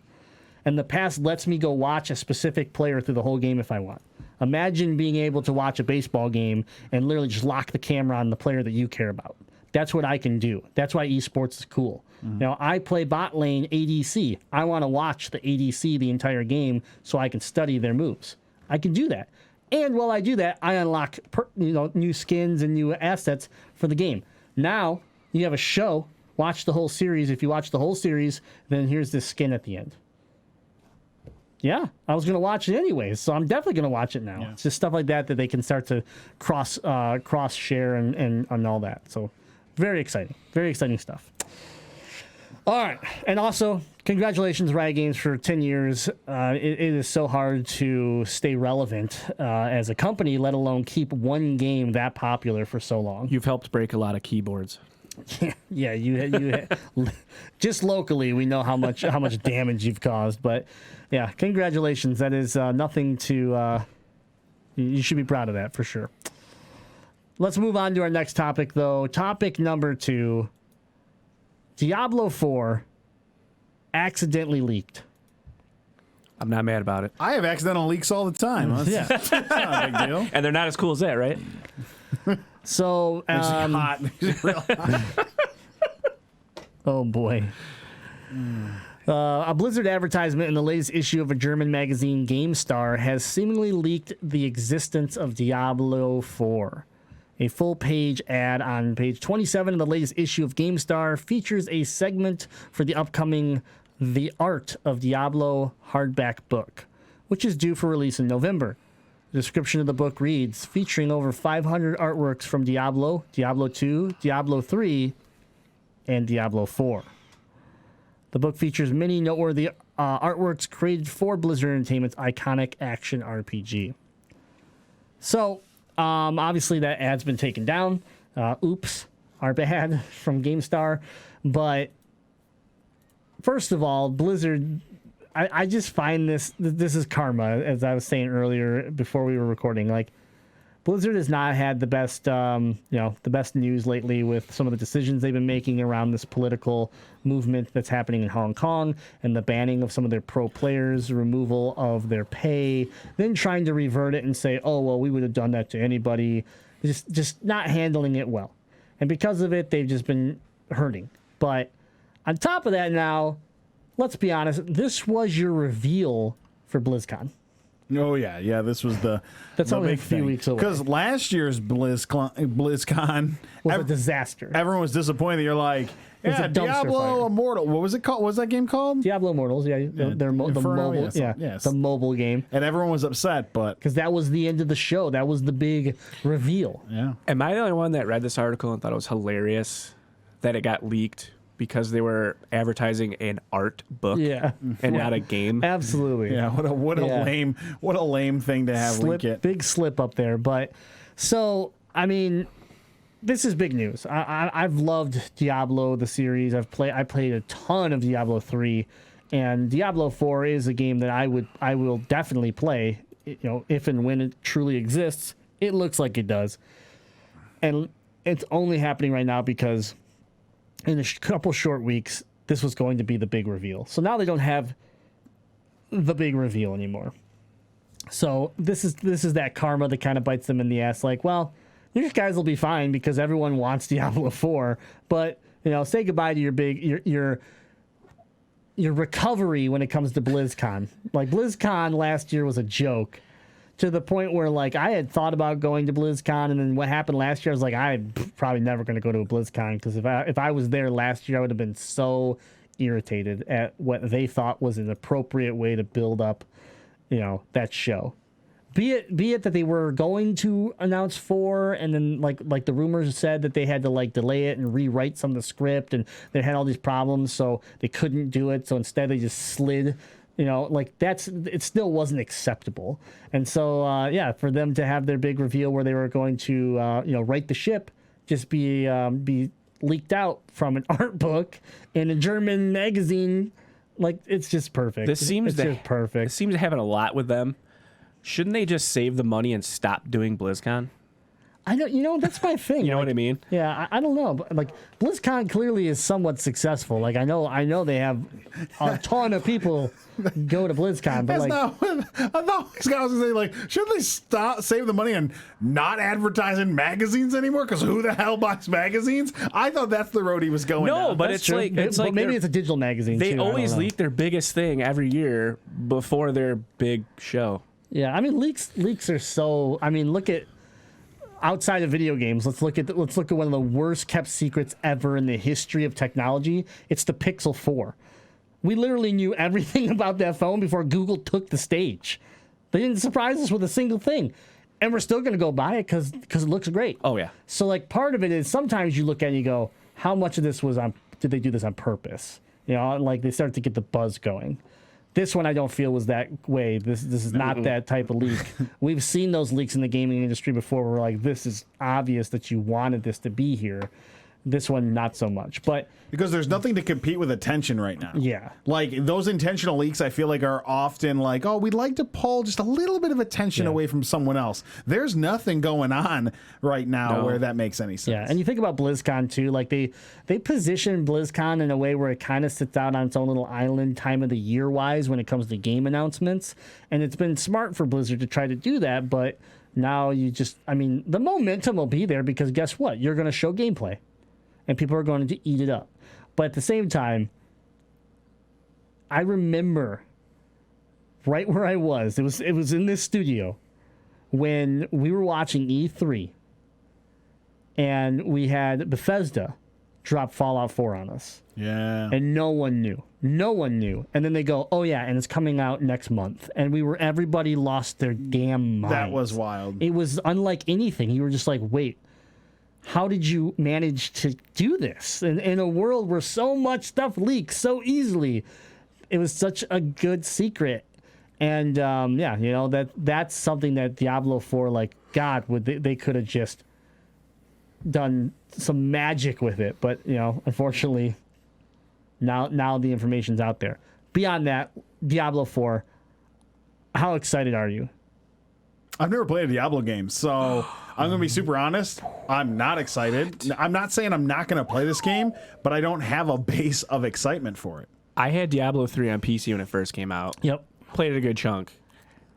And the pass lets me go watch a specific player through the whole game if I want. Imagine being able to watch a baseball game and literally just lock the camera on the player that you care about. That's what I can do. That's why esports is cool. Now, I play bot lane ADC. I want to watch the ADC the entire game so I can study their moves. I can do that. And while I do that, I unlock new skins and new assets for the game. Now, you have a show. Watch the whole series. If you watch the whole series, then here's this skin at the end. Yeah, I was going to watch it anyways, so I'm definitely going to watch it now. Yeah. It's just stuff like that they can start to cross share and all that. So very exciting stuff. All right, and also congratulations, Riot Games, for 10 years. It is so hard to stay relevant as a company, let alone keep one game that popular for so long.
You've helped break a lot of keyboards.
Yeah, you just locally we know how much damage you've caused, but yeah, congratulations. That is nothing to you should be proud of that for sure. Let's move on to our next topic, though. Topic number 2. Diablo 4 accidentally leaked.
I'm not mad about it.
I have accidental leaks all the time.
Yeah.
That's not a big deal.
And they're not as cool as that, right?
So,
Hot.
oh boy. A Blizzard advertisement in the latest issue of a German magazine, GameStar, has seemingly leaked the existence of Diablo 4. A full-page ad on page 27 of the latest issue of GameStar features a segment for the upcoming The Art of Diablo hardback book, which is due for release in November. The description of the book reads, featuring over 500 artworks from Diablo, Diablo 2, Diablo 3, and Diablo 4. The book features many noteworthy artworks created for Blizzard Entertainment's iconic action RPG. So, obviously that ad's been taken down. Oops, our bad from GameStar. But first of all, Blizzard, I just find this is karma, as I was saying earlier before we were recording. Like, Blizzard has not had the best, the best news lately with some of the decisions they've been making around this political movement that's happening in Hong Kong and the banning of some of their pro players, removal of their pay, then trying to revert it and say, oh, well, we would have done that to anybody. Just not handling it well. And because of it, they've just been hurting. But on top of that now, let's be honest, this was your reveal for BlizzCon.
Oh yeah. This was
that's
the
only
big
a few
thing.
weeks away.
Because last year's BlizzCon
Was a disaster.
Everyone was disappointed. You're like,
was
yeah,
a dumpster
Diablo
fire.
Immortal. What was it called? What was that game called?
Diablo Immortals, yeah, the
Inferno,
mobile,
yes.
the mobile game.
And everyone was upset, but
Because that was the end of the show. That was the big reveal.
yeah.
Am I the only one that read this article and thought it was hilarious that it got leaked because they were advertising an art book and not a game?
Absolutely.
Yeah, what a lame thing to have leak it.
Big slip up there. But so, I mean, this is big news. I've loved Diablo, the series. I played a ton of Diablo 3, and Diablo 4 is a game that I will definitely play, if and when it truly exists. It looks like it does. And it's only happening right now because in a couple short weeks, this was going to be the big reveal. So now they don't have the big reveal anymore. So this is that karma that kind of bites them in the ass. Like, well, you guys will be fine because everyone wants Diablo 4, but say goodbye to your recovery when it comes to BlizzCon. Like, BlizzCon last year was a joke. to the point where like I had thought about going to BlizzCon, and then what happened last year, I was like, I'm probably never going to go to a BlizzCon, because if I was there last year, I would have been so irritated at what they thought was an appropriate way to build up, that show. Be it that they were going to announce 4, and then like the rumors said that they had to like delay it and rewrite some of the script, and they had all these problems, so they couldn't do it. So instead, they just slid. It still wasn't acceptable. And so for them to have their big reveal where they were going to right the ship, just be leaked out from an art book in a German magazine, like it's just perfect.
This seems
just perfect.
It seems to happen a lot with them. Shouldn't they just save the money and stop doing BlizzCon?
I don't. That's my thing.
You know what I mean?
Yeah, I don't know, but like BlizzCon clearly is somewhat successful. Like I know they have a ton of people go to BlizzCon, but
That's
like
not what I thought these guys would say. Like, shouldn't they save the money and not advertise in magazines anymore? Because who the hell buys magazines? I thought that's the road he was going down.
No, but
that's
it's
true.
like
maybe it's a digital magazine.
They
too. I don't
always
know.
leak their biggest thing every year before their big show.
Yeah, I mean leaks are so. I mean, look at outside of video games. Let's look at one of the worst kept secrets ever in the history of technology. It's the Pixel 4. We literally knew everything about that phone before Google took the stage. They didn't surprise us with a single thing, and we're still going to go buy it because it looks great.
Oh yeah.
So like part of it is sometimes you look at it and you go, how much of this was on? Did they do this on purpose? Like they start to get the buzz going. This one I don't feel was that way. This is not that type of leak. We've seen those leaks in the gaming industry before where we're like, this is obvious that you wanted this to be here. This one, not so much. But
because there's nothing to compete with attention right now.
yeah.
Like those intentional leaks, I feel like are often like, oh, we'd like to pull just a little bit of attention away from someone else. There's nothing going on right now where that makes any sense.
Yeah, and you think about BlizzCon too, like they position BlizzCon in a way where it kind of sits out on its own little island time of the year wise when it comes to game announcements. And it's been smart for Blizzard to try to do that, but now the momentum will be there because guess what? You're going to show gameplay and people are going to eat it up. But at the same time, I remember right where I was. It was in this studio when we were watching E3 and we had Bethesda drop Fallout 4 on us.
Yeah.
And no one knew. No one knew. And then they go, oh yeah, and it's coming out next month. And everybody lost their damn minds.
That was wild.
It was unlike anything. You were just like, wait, how did you manage to do this? In a world where so much stuff leaks so easily, it was such a good secret. And that's something that Diablo 4, like, God, they could have just done some magic with it. But, unfortunately, now the information's out there. Beyond that, Diablo 4, how excited are you?
I've never played a Diablo game, so I'm going to be super honest. I'm not excited. I'm not saying I'm not going to play this game, but I don't have a base of excitement for it.
I had Diablo 3 on PC when it first came out.
Yep.
Played it a good chunk.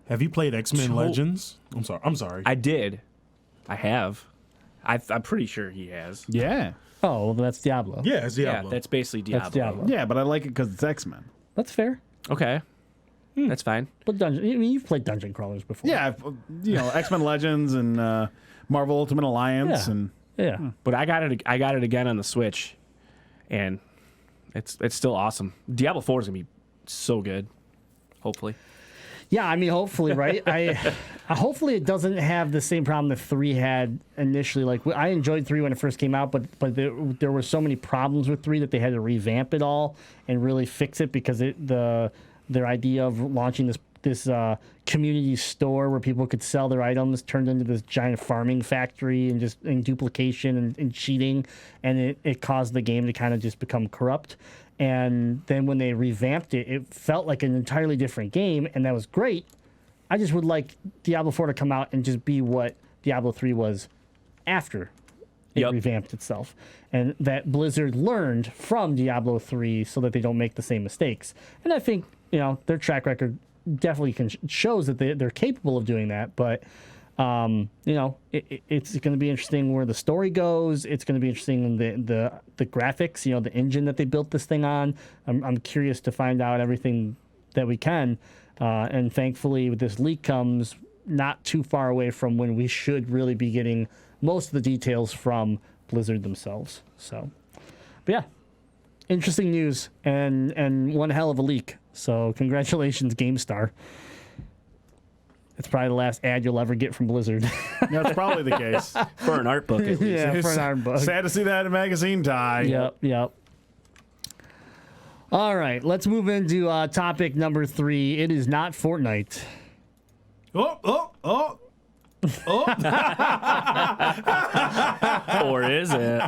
Have you played X-Men Legends? I'm sorry.
I did. I have. I'm pretty sure he has.
Yeah.
Oh, well, that's Diablo.
Yeah, it's Diablo.
Yeah, that's basically Diablo.
That's Diablo.
Yeah, but I like it because it's X-Men.
That's fair.
Okay. That's fine.
But you've played dungeon crawlers before.
Yeah, X-Men Legends and Marvel Ultimate Alliance
Yeah.
and
Yeah.
But I got it again on the Switch, and it's still awesome. Diablo 4 is gonna be so good. Hopefully.
Yeah, I mean, hopefully, right? Hopefully it doesn't have the same problem that 3 had initially. Like, I enjoyed 3 when it first came out, but there were so many problems with 3 that they had to revamp it all and really fix it because their idea of launching this community store where people could sell their items turned into this giant farming factory and duplication and cheating, and it caused the game to kind of just become corrupt. And then when they revamped it, it felt like an entirely different game, and that was great. I just would like Diablo 4 to come out and just be what Diablo 3 was after it revamped itself. And that Blizzard learned from Diablo 3 so that they don't make the same mistakes. And I think, their track record definitely shows that they're capable of doing that. But, it's going to be interesting where the story goes. It's going to be interesting in the graphics, the engine that they built this thing on. I'm curious to find out everything that we can. And thankfully, with this leak comes not too far away from when we should really be getting most of the details from Blizzard themselves. So, but yeah, interesting news and one hell of a leak. So congratulations, GameStar. It's probably the last ad you'll ever get from Blizzard.
That's probably the case.
For an art book, at least.
Yeah, for an art book.
Sad to see that in magazine tie.
Yep. All right, let's move into topic number 3. It is not Fortnite.
Oh.
Or is it?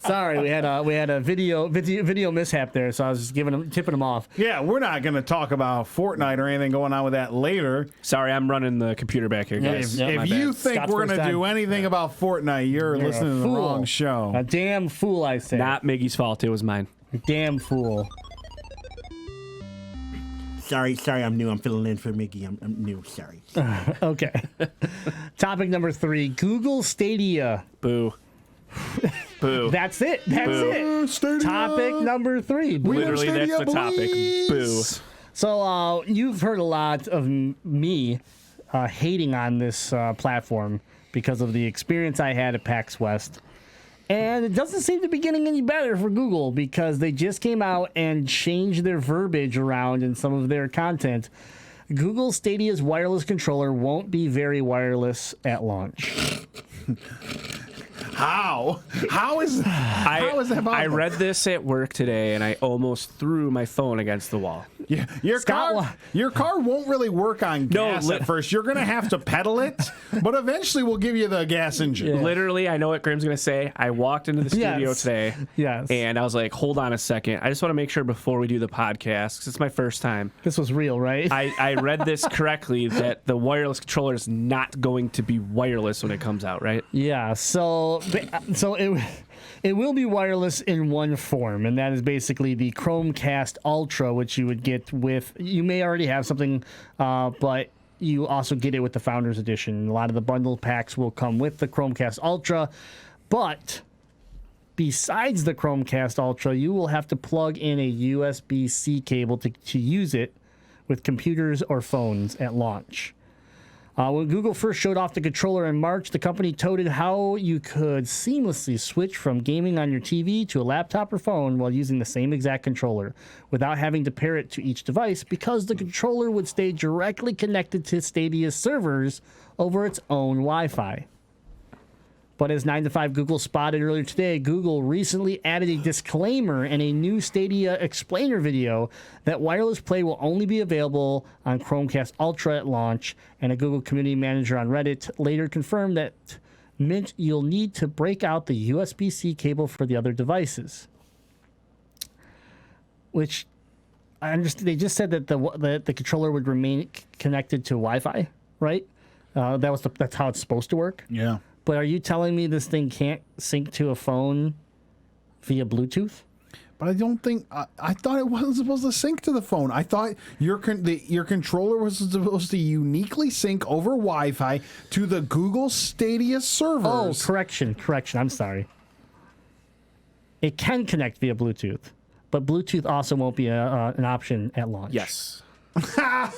Sorry, we had a video mishap there, so I was just tipping them off.
Yeah, we're not going to talk about Fortnite or anything going on with that later.
Sorry, I'm running the computer back here, guys.
Yeah,
If you think
Scott's
we're going
first
to do
time.
anything about Fortnite, you're listening to the
fool.
wrong show.
A damn fool, I say.
Not Miggy's fault. It was mine.
Damn fool.
Sorry, I'm new. I'm filling in for Mickey. I'm new. Sorry.
Okay. Topic number 3, Google Stadia.
Boo. Boo.
That's it. That's it. Topic number 3.
Literally, that's the topic. Boo.
So you've heard a lot of me hating on this platform because of the experience I had at PAX West. And it doesn't seem to be getting any better for Google because they just came out and changed their verbiage around in some of their content. Google Stadia's wireless controller won't be very wireless at launch.
How? How is that possible?
I read this at work today, and I almost threw my phone against the wall.
Yeah, your car won't really work on gas at first. You're going to have to pedal it, but eventually we'll give you the gas engine.
Yeah.
Literally, I know what Graham's going to say. I walked into the studio today, and I was like, hold on a second. I just want to make sure before we do the podcast, because it's my first time.
This was real, right?
I read this correctly, that the wireless controller is not going to be wireless when it comes out, right?
Yeah, so it will be wireless in one form, and that is basically the Chromecast Ultra, which you would get with. You may already have something, but you also get it with the Founders Edition. A lot of the bundle packs will come with the Chromecast Ultra, but besides the Chromecast Ultra, you will have to plug in a USB-C cable to use it with computers or phones at launch. When Google first showed off the controller in March, the company touted how you could seamlessly switch from gaming on your TV to a laptop or phone while using the same exact controller without having to pair it to each device because the controller would stay directly connected to Stadia's servers over its own Wi-Fi. But as 9 to 5 Google spotted earlier today, Google recently added a disclaimer in a new Stadia explainer video that wireless play will only be available on Chromecast Ultra at launch, and a Google community manager on Reddit later confirmed that meant you'll need to break out the USB-C cable for the other devices. Which, I understand, they just said that the controller would remain connected to Wi-Fi, right? That's how it's supposed to work.
Yeah.
But are you telling me this thing can't sync to a phone via Bluetooth?
But I don't think I thought it wasn't supposed to sync to the phone. I thought your controller was supposed to uniquely sync over Wi-Fi to the Google Stadia servers.
Oh, correction. I'm sorry. It can connect via Bluetooth, but Bluetooth also won't be an option at launch.
Yes.
I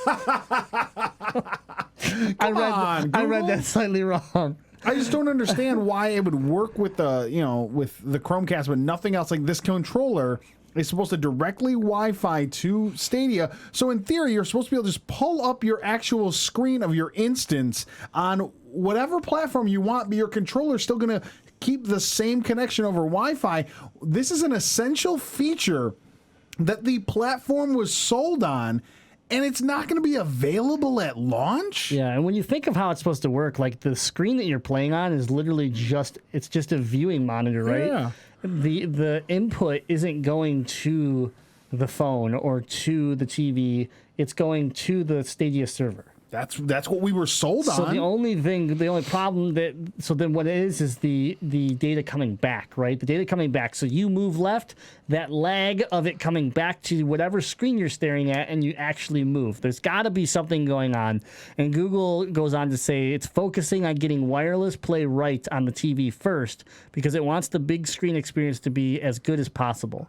read that slightly wrong.
I just don't understand why it would work with the Chromecast, but nothing else. Like, this controller is supposed to directly Wi-Fi to Stadia. So in theory, you're supposed to be able to just pull up your actual screen of your instance on whatever platform you want, but your controller's still going to keep the same connection over Wi-Fi. This is an essential feature that the platform was sold on, and it's not going to be available at launch?
Yeah, and when you think of how it's supposed to work, like the screen that you're playing on is literally just a viewing monitor, right?
Yeah.
The input isn't going to the phone or to the TV. It's going to the Stadia server.
That's what we were sold on.
So the only problem so then what it is the data coming back, right? The data coming back. So you move left, that lag of it coming back to whatever screen you're staring at, and you actually move. There's got to be something going on. And Google goes on to say it's focusing on getting wireless play right on the TV first because it wants the big screen experience to be as good as possible.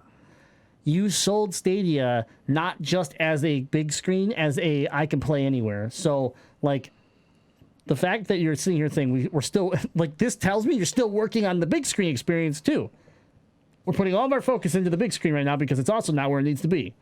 You sold Stadia not just as a big screen, as I can play anywhere. So, like, The fact that you're sitting here saying we're still, like, this tells me you're still working on the big screen experience too. We're putting all of our focus into the big screen right now because it's also not where it needs to be.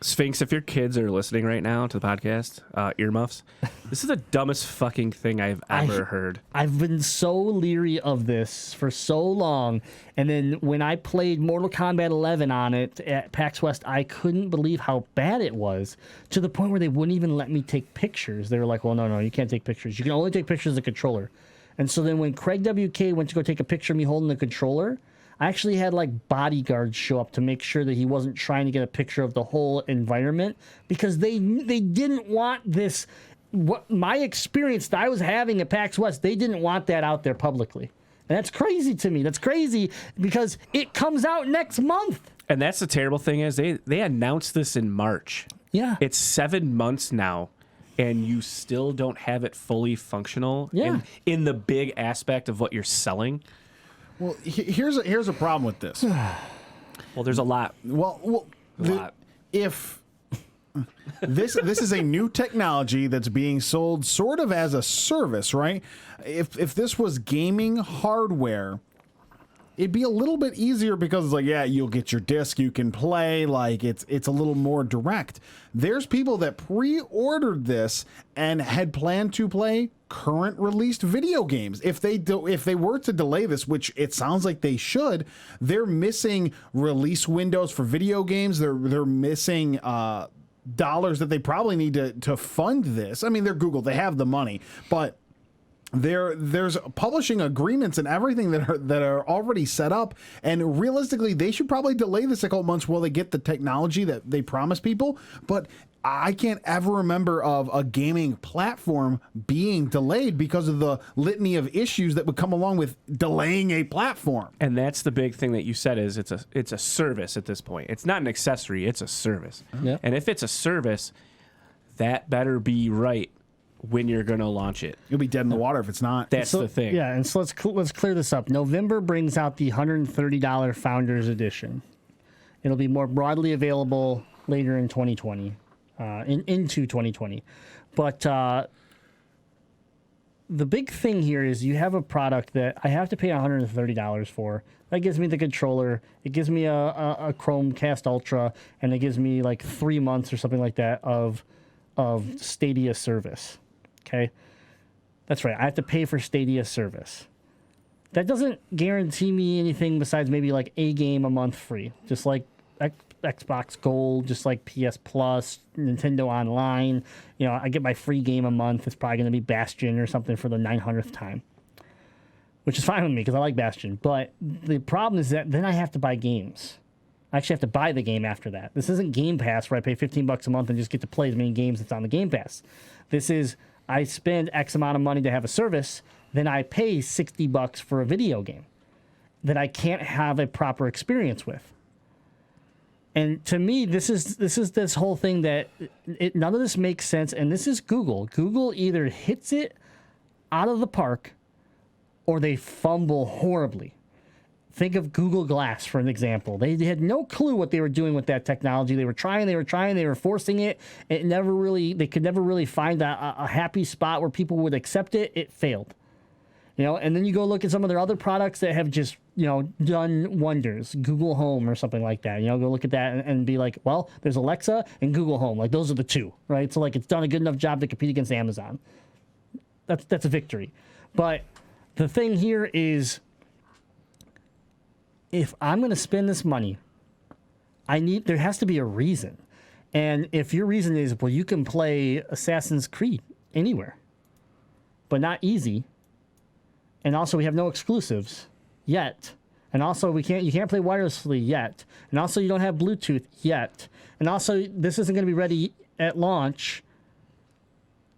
Sphinx, if your kids are listening right now to the podcast, earmuffs, this is the dumbest fucking thing I've ever heard.
I've been so leery of this for so long. And then when I played Mortal Kombat 11 on it at PAX West, I couldn't believe how bad it was, to the point where they wouldn't even let me take pictures. They were like, well, no, you can't take pictures. You can only take pictures of the controller. And so then when Craig WK went to go take a picture of me holding the controller, I actually had like bodyguards show up to make sure that he wasn't trying to get a picture of the whole environment, because they didn't want this. What my experience that I was having at PAX West, they didn't want that out there publicly. And that's crazy to me. That's crazy because it comes out next month.
And that's the terrible thing is they announced this in March.
Yeah.
It's 7 months now, and you still don't have it fully functional in the big aspect of what you're selling.
Well, here's a problem with this.
Well, there's a lot.
If this is a new technology that's being sold sort of as a service, right? If this was gaming hardware, it'd be a little bit easier because it's like, yeah, you'll get your disc, you can play, like it's a little more direct. There's people that pre-ordered this and had planned to play current released video games. If they were to delay this, which it sounds like they should, they're missing release windows for video games. They're missing dollars that they probably need to fund this. I mean, they're Google, they have the money, but there's publishing agreements and everything that are already set up, and realistically they should probably delay this a couple months while they get the technology that they promise people. But I can't ever remember of a gaming platform being delayed because of the litany of issues that would come along with delaying a platform.
And that's the big thing that you said is it's a service at this point. It's not an accessory, it's a service.
Yep.
And if it's a service, that better be right when you're going to launch it.
You'll be dead in the water if it's not.
That's the thing.
Yeah, and so let's clear this up. November brings out the $130 Founders Edition. It'll be more broadly available later in 2020, into 2020. But the big thing here is you have a product that I have to pay $130 for. That gives me the controller. It gives me a Chromecast Ultra, and it gives me like 3 months or something like that of Stadia service. Okay, that's right. I have to pay for Stadia service. That doesn't guarantee me anything besides maybe like a game a month free, just like Xbox Gold, just like PS Plus, Nintendo Online. You know, I get my free game a month. It's probably going to be Bastion or something for the 900th time, which is fine with me because I like Bastion. But the problem is that then I have to buy games. I actually have to buy the game after that. This isn't Game Pass where I pay $15 a month and just get to play as many games that's on the Game Pass. This is I spend X amount of money to have a service, then I pay $60 for a video game that I can't have a proper experience with. And to me, this is this whole thing that none of this makes sense. And this is Google. Google either hits it out of the park or they fumble horribly. Think of Google Glass for an example. They had no clue what they were doing with that technology. They were trying, they were forcing it. They could never really find a happy spot where people would accept it. It failed. You know, and then you go look at some of their other products that have just, you know, done wonders. Google Home or something like that. You know, go look at that and be like, well, there's Alexa and Google Home. Like, those are the two, right? So, like, it's done a good enough job to compete against Amazon. That's a victory. But the thing here is, if I'm going to spend this money, there has to be a reason. And if your reason is, well, you can play Assassin's Creed anywhere, but not easy. And also we have no exclusives yet. And also you can't play wirelessly yet. And also you don't have Bluetooth yet. And also this isn't going to be ready at launch.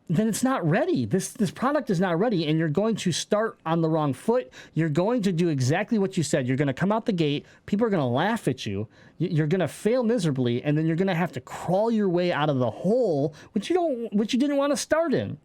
Then it's not ready. This product is not ready, and you're going to start on the wrong foot. You're going to do exactly what you said. You're going to come out the gate. People are going to laugh at you. You're going to fail miserably, and then you're going to have to crawl your way out of the hole, which you didn't want to start in.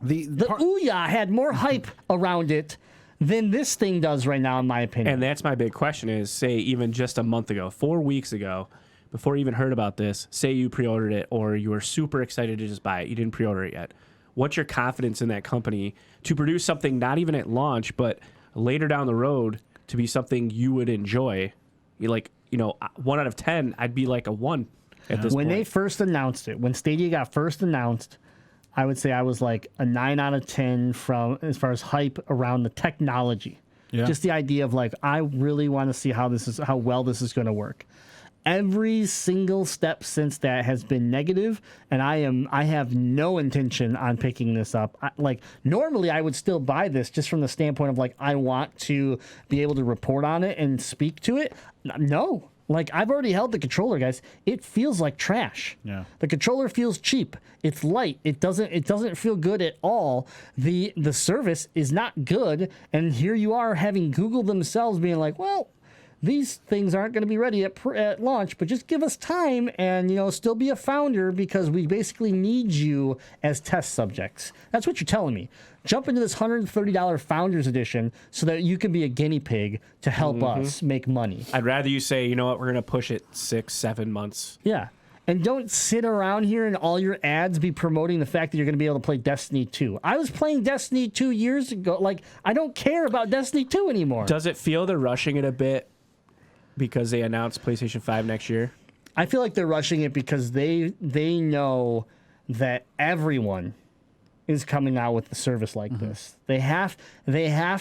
The Ouya had more hype around it than this thing does right now, in my opinion.
And that's my big question is, say, even just a month ago, 4 weeks ago, before you even heard about this, say you pre-ordered it or you were super excited to just buy it. You didn't pre-order it yet. what's your confidence in that company to produce something not even at launch, but later down the road to be something you would enjoy? You're like, 1 out of 10, I'd be like a 1 at this
When
point.
they first announced it, when Stadia got first announced, I would say I was like a 9 out of 10 from as far as hype around the technology.
Yeah.
Just the idea of like, I really want to see how well this is going to work. Every single step since that has been negative, and I have no intention on picking this up. Normally I would still buy this just from the standpoint of like, I want to be able to report on it and speak to it. No. Like, I've already held the controller, guys. It feels like trash.
Yeah.
The controller feels cheap. It's light. It doesn't feel good at all. The service is not good. And here you are having Google themselves being like, well, these things aren't going to be ready at launch, but just give us time and, still be a founder because we basically need you as test subjects. That's what you're telling me. Jump into this $130 Founders Edition so that you can be a guinea pig to help us make money.
I'd rather you say, you know what, we're going to push it 6-7 months.
Yeah. And don't sit around here and all your ads be promoting the fact that you're going to be able to play Destiny 2. I was playing Destiny 2 years ago. Like, I don't care about Destiny 2 anymore.
Does it feel they're rushing it a bit because they announced PlayStation 5 next year?
I feel like they're rushing it because they know that everyone is coming out with a service like this. They have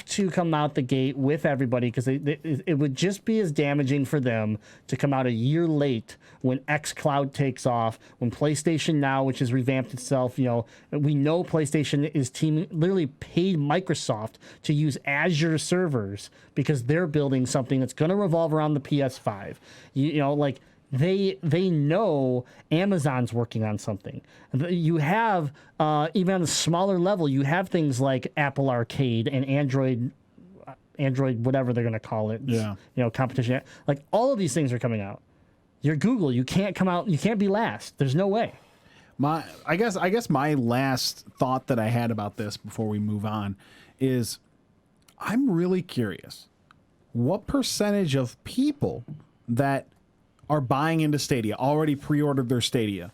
to come out the gate with everybody because it would just be as damaging for them to come out a year late when xCloud takes off, when PlayStation Now, which has revamped itself, we know PlayStation is literally paid Microsoft to use Azure servers because they're building something that's going to revolve around the PS5. They know Amazon's working on something. You have, even on a smaller level, you have things like Apple Arcade and Android, whatever they're going to call it.
Yeah.
Competition. Like, all of these things are coming out. You're Google. You can't come out. You can't be last. There's no way.
I guess my last thought that I had about this before we move on is I'm really curious. What percentage of people that are buying into Stadia, already pre-ordered their Stadia,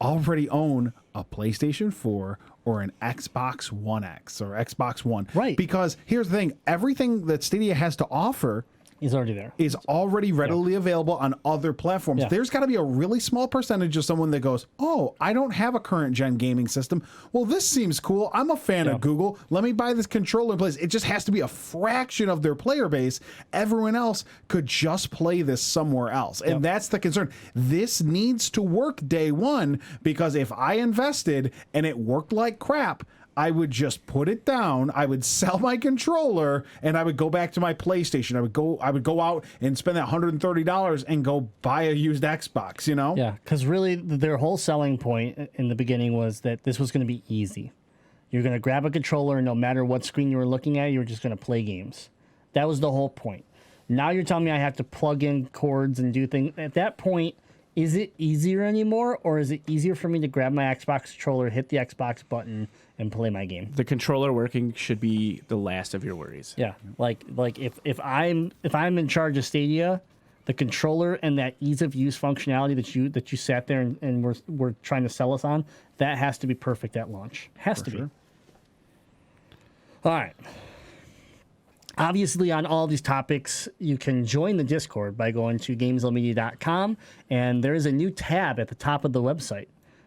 already own a PlayStation 4 or an Xbox One X or Xbox One?
Right.
Because here's the thing, everything that Stadia has to offer
He's already there.
is already readily available on other platforms.
Yeah.
There's got to be a really small percentage of someone that goes, oh, I don't have a current gen gaming system. Well, this seems cool. I'm a fan of Google. Let me buy this controller in place. It just has to be a fraction of their player base. Everyone else could just play this somewhere else. And that's the concern. This needs to work day one, because if I invested and it worked like crap, I would just put it down. I would sell my controller and I would go back to my PlayStation. I would go out and spend that $130 and go buy a used Xbox, Yeah.
Because really their whole selling point in the beginning was that this was going to be easy. You're going to grab a controller and no matter what screen you were looking at, you were just going to play games. That was the whole point. Now you're telling me I have to plug in cords and do things. At that point, is it easier anymore, or is it easier for me to grab my Xbox controller, hit the Xbox button, and play my game?
The controller working should be the last of your worries.
Yeah, like if I'm in charge of Stadia, the controller and that ease of use functionality that you sat there and we're trying to sell us on, that has to be perfect at launch. Has to be. All right. Obviously, on all these topics, you can join the Discord by going to GameZillaMedia.com, and there is a new tab at the top of the website.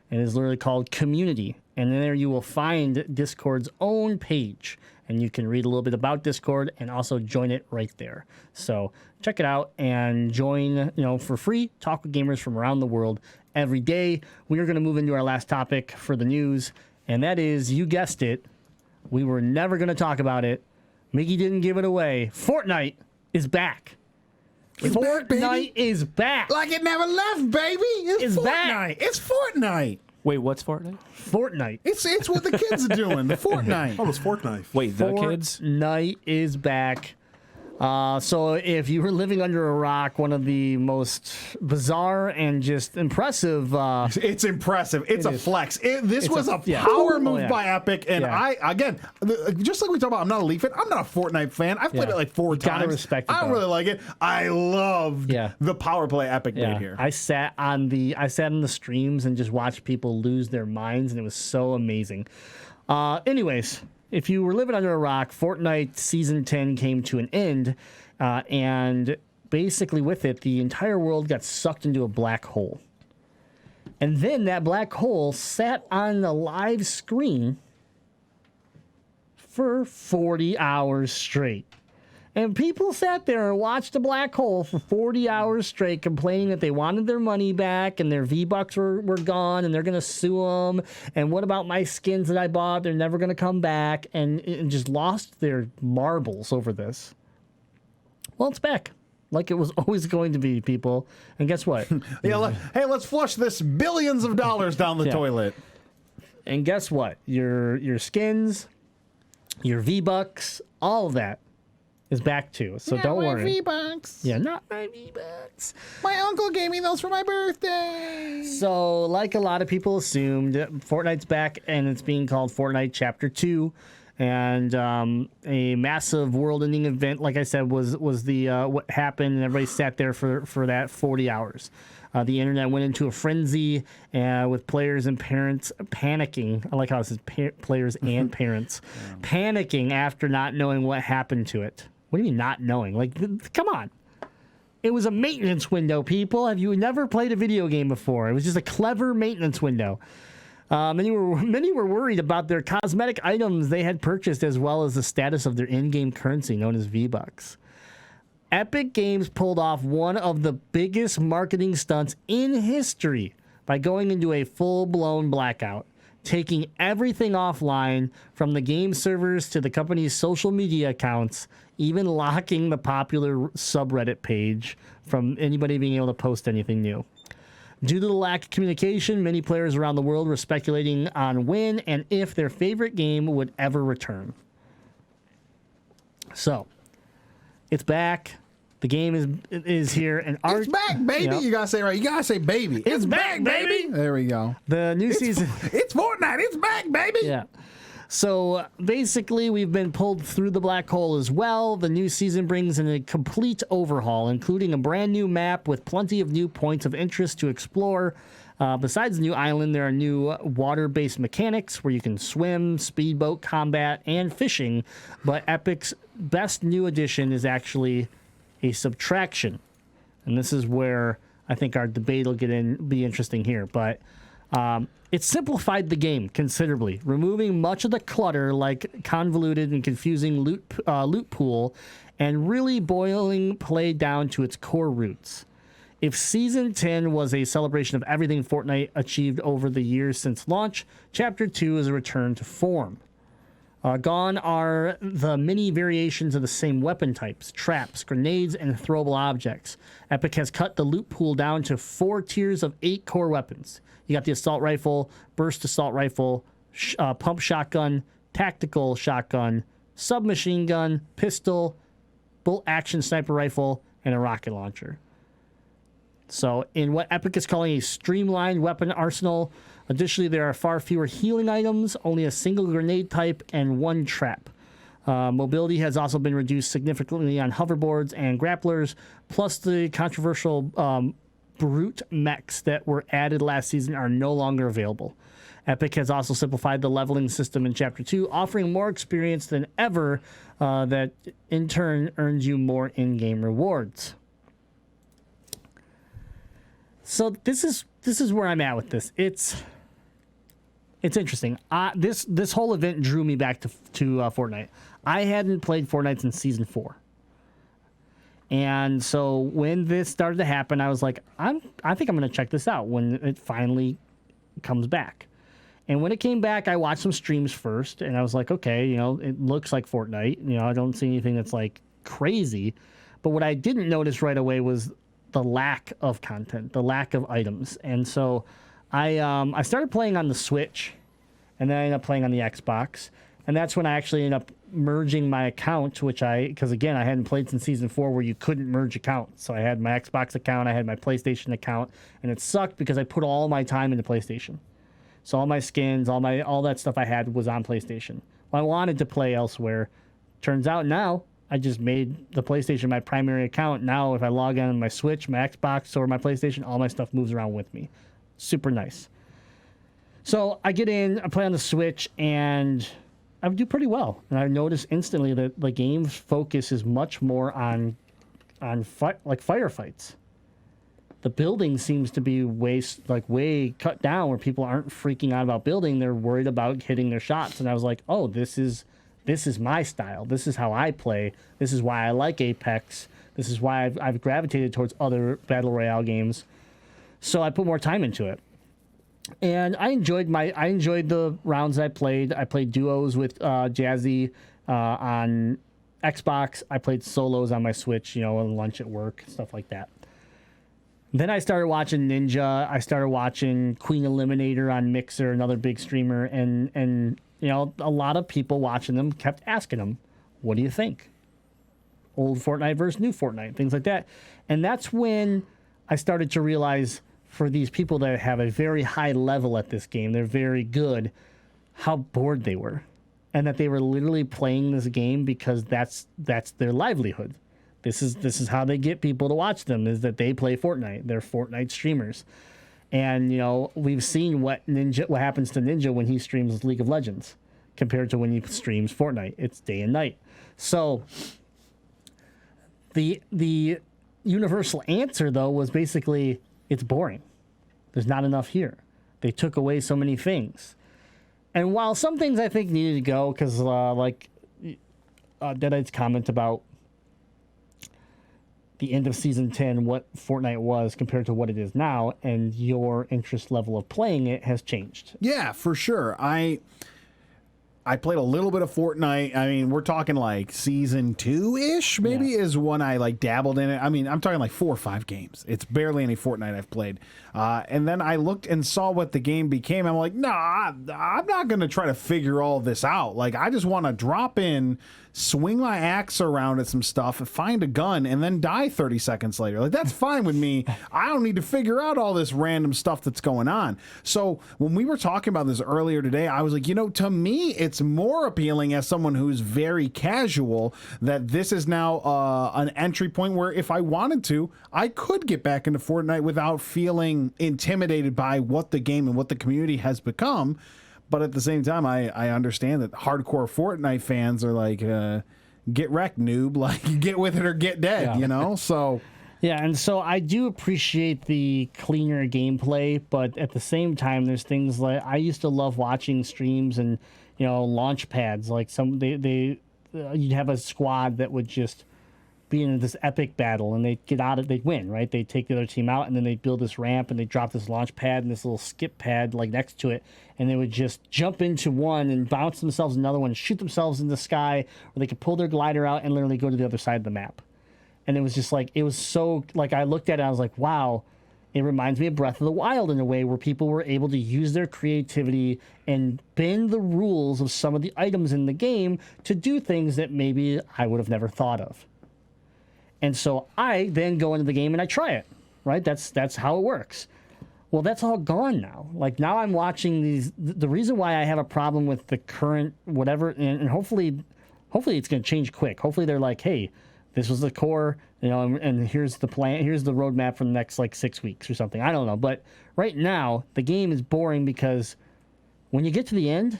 It is literally called Community, and there you will find Discord's own page, and you can read a little bit about Discord and also join it right there. So check it out and join, for free. Talk with gamers from around the world every day. We are going to move into our last topic for the news, and that is, you guessed it, we were never going to talk about it. Mickey didn't give it away. Fortnite is back. Fortnite is back.
Like it never left, baby. It's Fortnite.
Back.
It's Fortnite.
Wait, what's Fortnite?
Fortnite.
It's what the kids are doing. The Fortnite.
Oh, it's Fortnite.
Wait, the kids?
Fortnite is back. So if you were living under a rock, one of the most bizarre and just impressive.
It's impressive. It's a flex. This was a
yeah.
power move
Oh, yeah.
by Epic, and just like we talked about, I'm not a Leaf fan. I'm not a Fortnite fan. I've played it like 4 times.
Gotta respect it,
I
though.
really like it. I loved the power play Epic made here.
I sat on the streams and just watched people lose their minds, and it was so amazing. Anyways, if you were living under a rock, Fortnite Season 10 came to an end, and basically with it, the entire world got sucked into a black hole. And then that black hole sat on the live screen for 40 hours straight. And people sat there and watched the black hole for 40 hours straight, complaining that they wanted their money back and their V-Bucks were gone and they're going to sue them. And what about my skins that I bought? They're never going to come back. And just lost their marbles over this. Well, it's back. Like it was always going to be, people. And guess what?
Let's flush this billions of dollars down the toilet.
And guess what? Your skins, your V-Bucks, all of that is back too. So don't worry.
V-Bucks.
Yeah, not my V-Bucks.
My uncle gave me those for my birthday.
So, like a lot of people assumed, Fortnite's back and it's being called Fortnite Chapter 2. And a massive world-ending event, like I said, was the what happened, and everybody sat there for that 40 hours. The internet went into a frenzy with players and parents panicking. I like how it says players and parents panicking after not knowing what happened to it. What do you mean not knowing? Like, come on. It was a maintenance window, people. Have you never played a video game before? It was just a clever maintenance window. Many were worried about their cosmetic items they had purchased, as well as the status of their in-game currency known as V-Bucks. Epic Games pulled off one of the biggest marketing stunts in history by going into a full-blown blackout, taking everything offline from the game servers to the company's social media accounts, even locking the popular subreddit page from anybody being able to post anything new. Due to the lack of communication, many players around the world were speculating on when and if their favorite game would ever return. So, it's back. The game is here, and
it's back, baby. Yep. You gotta say right. You gotta say, baby.
It's back, baby.
There we go.
The new season.
It's Fortnite. It's back, baby.
Yeah. So basically, we've been pulled through the black hole as well. The new season brings in a complete overhaul, including a brand new map with plenty of new points of interest to explore. Besides the new island, there are new water-based mechanics where you can swim, speedboat combat, and fishing. But Epic's best new addition is actually a subtraction. And this is where I think our debate will be interesting here. But it simplified the game considerably, removing much of the clutter like convoluted and confusing loot pool, and really boiling play down to its core roots. If Season 10 was a celebration of everything Fortnite achieved over the years since launch, Chapter 2 is a return to form. Gone are the many variations of the same weapon types, traps, grenades, and throwable objects. Epic has cut the loot pool down to 4 tiers of 8 core weapons. You got the assault rifle, burst assault rifle, pump shotgun, tactical shotgun, submachine gun, pistol, bolt action sniper rifle, and a rocket launcher. So in what Epic is calling a streamlined weapon arsenal, additionally there are far fewer healing items, only a single grenade type, and 1 trap. Mobility has also been reduced significantly on hoverboards and grapplers, plus the controversial brute mechs that were added last season are no longer available. Epic has also simplified the leveling system in Chapter 2, offering more experience than ever that in turn earns you more in-game rewards. So this is where I'm at with this. It's interesting. This whole event drew me back to Fortnite. I hadn't played Fortnite since Season 4. And so when this started to happen, I was like, I think I'm going to check this out when it finally comes back. And when it came back, I watched some streams first, and I was like, okay, it looks like Fortnite. I don't see anything that's like crazy. But what I didn't notice right away was the lack of content, the lack of items. And so I started playing on the Switch, and then I ended up playing on the Xbox. And that's when I actually ended up merging my account, because again, I hadn't played since season 4 where you couldn't merge accounts. So I had my Xbox account, I had my PlayStation account, and it sucked because I put all my time into PlayStation. So all my skins, all that stuff I had was on PlayStation. Well, I wanted to play elsewhere. Turns out now I just made the PlayStation my primary account. Now if I log on my Switch, my Xbox, or my PlayStation, all my stuff moves around with me. Super nice. So I get in, I play on the Switch, and I do pretty well. And I notice instantly that the game's focus is much more on firefights. The building seems to be way cut down, where people aren't freaking out about building. They're worried about hitting their shots. And I was like, oh, this is my style. This is how I play. This is why I like Apex. This is why I've gravitated towards other Battle Royale games. So I put more time into it. And I enjoyed the rounds I played. I played duos with Jazzy on Xbox. I played solos on my Switch, on lunch at work, stuff like that. Then I started watching Ninja. I started watching Queen Eliminator on Mixer, another big streamer, and a lot of people watching them kept asking them, "What do you think? Old Fortnite versus new Fortnite," things like that. And that's when I started to realize, for these people that have a very high level at this game, they're very good, how bored they were. And that they were literally playing this game because that's their livelihood. This is how they get people to watch them, is that they play Fortnite. They're Fortnite streamers. And, we've seen what happens to Ninja when he streams League of Legends compared to when he streams Fortnite. It's day and night. So the universal answer, though, was basically, it's boring. There's not enough here. They took away so many things. And while some things I think needed to go, because Deadite's comment about the end of Season 10, what Fortnite was compared to what it is now, and your interest level of playing it has changed.
Yeah, for sure. I played a little bit of Fortnite. I mean, we're talking like Season 2-ish, maybe, is when I dabbled in it. I mean, I'm talking like 4 or 5 games. It's barely any Fortnite I've played. And then I looked and saw what the game became. I'm like, nah, I'm not going to try to figure all this out. I just want to drop in, swing my axe around at some stuff, find a gun, and then die 30 seconds later. That's fine with me. I don't need to figure out all this random stuff that's going on. So when we were talking about this earlier today, I was like, to me, it's more appealing as someone who's very casual, that this is now an entry point where if I wanted to, I could get back into Fortnite without feeling intimidated by what the game and what the community has become. But at the same time, I understand that hardcore Fortnite fans are like, get wrecked, noob. Get with it or get dead, So...
Yeah, and so I do appreciate the cleaner gameplay, but at the same time, there's things like, I used to love watching streams and, launch pads. You'd have a squad that would just be in this epic battle, and they'd win, right? They'd take the other team out, and then they'd build this ramp, and they'd drop this launch pad and this little skip pad next to it, and they would just jump into one and bounce themselves another one, and shoot themselves in the sky, or they could pull their glider out and literally go to the other side of the map. And it was just it was so, I looked at it, I was like, wow, it reminds me of Breath of the Wild in a way, where people were able to use their creativity and bend the rules of some of the items in the game to do things that maybe I would have never thought of. And so I then go into the game and I try it, right? That's how it works. Well, that's all gone now. Now I'm watching these. The reason why I have a problem with the current whatever, and hopefully it's going to change quick. Hopefully they're like, hey, this was the core, and here's the plan. Here's the roadmap for the next 6 weeks or something. I don't know. But right now the game is boring because when you get to the end,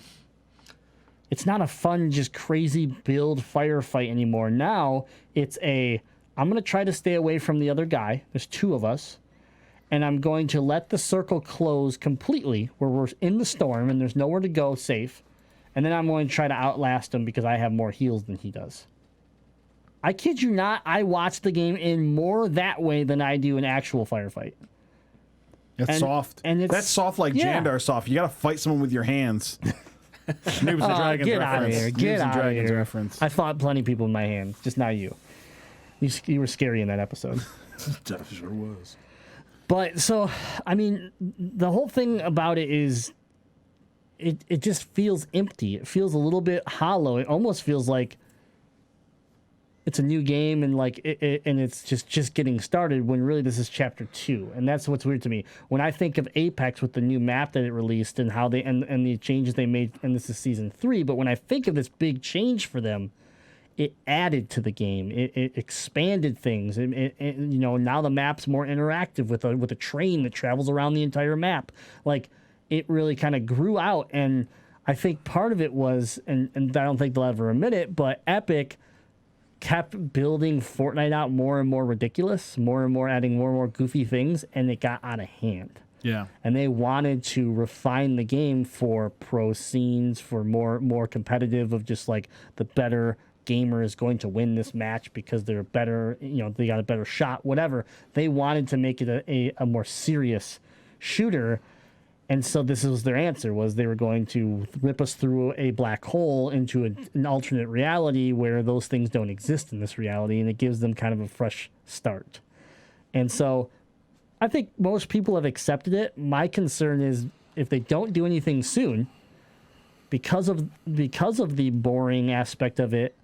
it's not a fun, just crazy build firefight anymore. Now it's I'm going to try to stay away from the other guy. There's 2 of us. And I'm going to let the circle close completely where we're in the storm and there's nowhere to go safe. And then I'm going to try to outlast him because I have more heals than he does. I kid you not, I watch the game in more that way than I do an actual firefight.
It's soft. That's soft like Jandar soft. You got to fight someone with your hands. Noobs and Dragons
get
reference.
Out of here. Get out of here.
Reference.
I fought plenty of people with my hands, just not you. You were scary in that episode.
That sure was.
But so, I mean, the whole thing about it is it just feels empty. It feels a little bit hollow. It almost feels like it's a new game and like and it's just getting started when really this is chapter 2. And that's what's weird to me. When I think of Apex with the new map that it released and how they and the changes they made, and this is season 3, but when I think of this big change for them, it added to the game. It expanded things. Now the map's more interactive with a train that travels around the entire map. Like, it really kind of grew out, and I think part of it was, and I don't think they'll ever admit it, but Epic kept building Fortnite out more and more ridiculous, more and more adding more and more goofy things, and it got out of hand.
Yeah.
And they wanted to refine the game for pro scenes, for more competitive, of just like the better gamer is going to win this match because they're better, they got a better shot, whatever. They wanted to make it a more serious shooter. And so this was their answer, was they were going to rip us through a black hole into an alternate reality where those things don't exist in this reality, and it gives them kind of a fresh start. And so I think most people have accepted it. My concern is if they don't do anything soon, because of the boring aspect of it,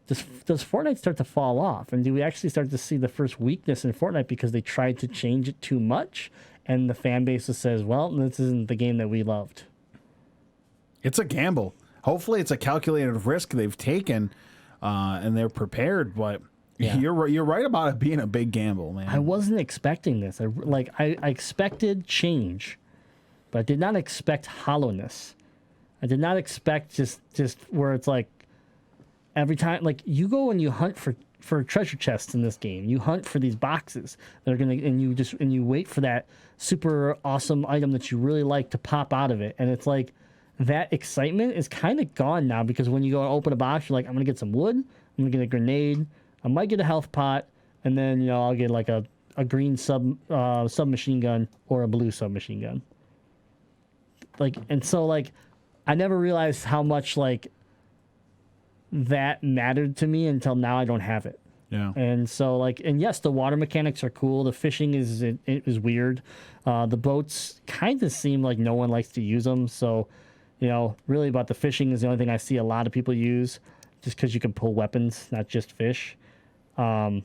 does Fortnite start to fall off? And do we actually start to see the first weakness in Fortnite because they tried to change it too much? And the fan base says, well, this isn't the game that we loved.
It's a gamble. Hopefully it's a calculated risk they've taken and they're prepared. But
Yeah.
you're right about it being a big gamble, man.
I wasn't expecting this. I expected change, but I did not expect hollowness. I did not expect just where it's like every time, like you go and you hunt for treasure chests in this game. You hunt for these boxes that are and you wait for that super awesome item that you really like to pop out of it. And it's like that excitement is kind of gone now, because when you go and open a box, you're like, I'm gonna get some wood, I'm gonna get a grenade, I might get a health pot, and then I'll get like a green submachine gun or a blue submachine gun. Like, and so like I never realized how much like that mattered to me until now. I don't have it.
Yeah.
And so like, and yes, the water mechanics are cool. The fishing is weird. The boats kind of seem like no one likes to use them. So, really about the fishing is the only thing I see a lot of people use, just because you can pull weapons, not just fish. The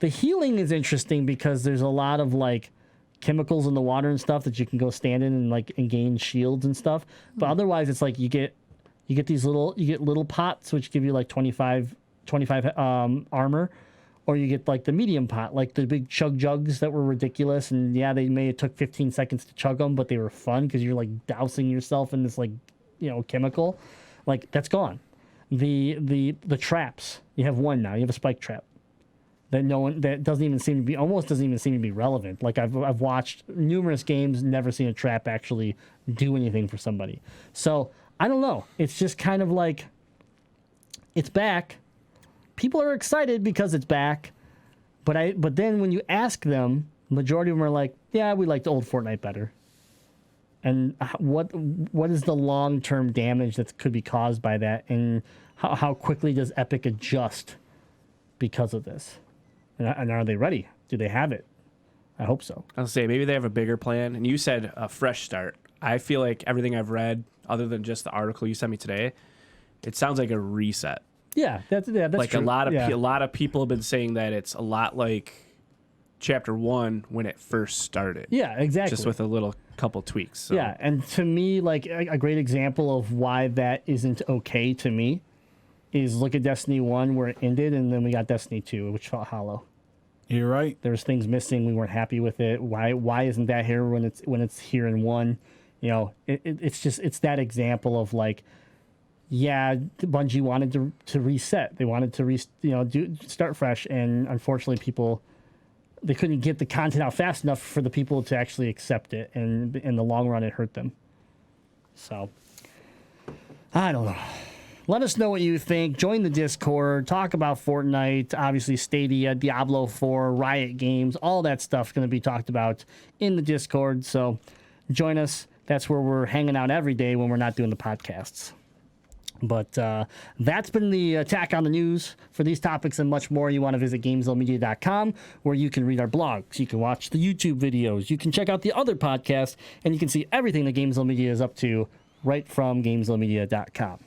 healing is interesting because there's a lot of like chemicals in the water and stuff that you can go stand in and gain shields and stuff. But otherwise it's like you get these little pots which give you like 25 armor, or you get like the medium pot, like the big chug jugs that were ridiculous, and yeah, they may have took 15 seconds to chug them, but they were fun because you're like dousing yourself in this like chemical. Like, that's gone. The traps, you have one now. You have a spike trap that doesn't even seem to be relevant. Like I've watched numerous games, never seen a trap actually do anything for somebody. So I don't know. It's just kind of like, it's back. People are excited because it's back, but then when you ask them, majority of them are like, yeah, we liked old Fortnite better. And what is the long-term damage that could be caused by that, and how quickly does Epic adjust because of this? And are they ready? Do they have it? I hope so.
I'll say maybe they have a bigger plan. And you said a fresh start. I feel like everything I've read, other than just the article you sent me today, it sounds like a reset.
Yeah, that's
like
true.
a lot of people have been saying that it's a lot like Chapter 1 when it first started.
Yeah, exactly.
Just with a little couple tweaks. So.
Yeah, and to me, like a great example of why that isn't okay to me is look at Destiny 1 where it ended, and then we got Destiny 2, which felt hollow.
You're right.
There was things missing. We weren't happy with it. Why isn't that here when it's here in 1? It's that example of like, yeah, Bungie wanted to reset. They wanted to start fresh, and unfortunately, they couldn't get the content out fast enough for the people to actually accept it, and in the long run, it hurt them. So, I don't know. Let us know what you think. Join the Discord. Talk about Fortnite, obviously Stadia, Diablo 4, Riot Games, all that stuff going to be talked about in the Discord. So, join us. That's where we're hanging out every day when we're not doing the podcasts. But that's been the attack on the news. For these topics and much more, you want to visit GameZillaMedia.com, where you can read our blogs, you can watch the YouTube videos, you can check out the other podcasts, and you can see everything that GameZilla Media is up to right from GameZillaMedia.com.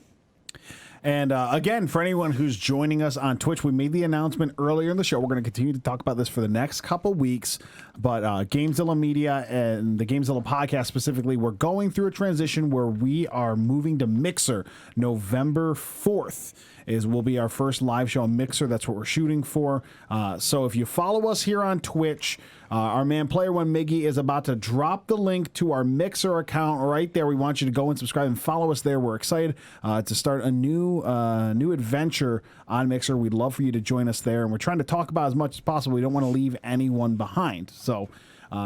And again, for anyone who's joining us on Twitch, we made the announcement earlier in the show. We're going to continue to talk about this for the next couple weeks. But GameZilla Media and the GameZilla podcast specifically, we're going through a transition where we are moving to Mixer. November 4th will be our first live show on Mixer. That's what we're shooting for. So if you follow us here on Twitch, our man Player One Miggy is about to drop the link to our Mixer account right there. We want you to go and subscribe and follow us there. We're excited to start a new adventure on Mixer. We'd love for you to join us there, and we're trying to talk about as much as possible. We don't want to leave anyone behind. So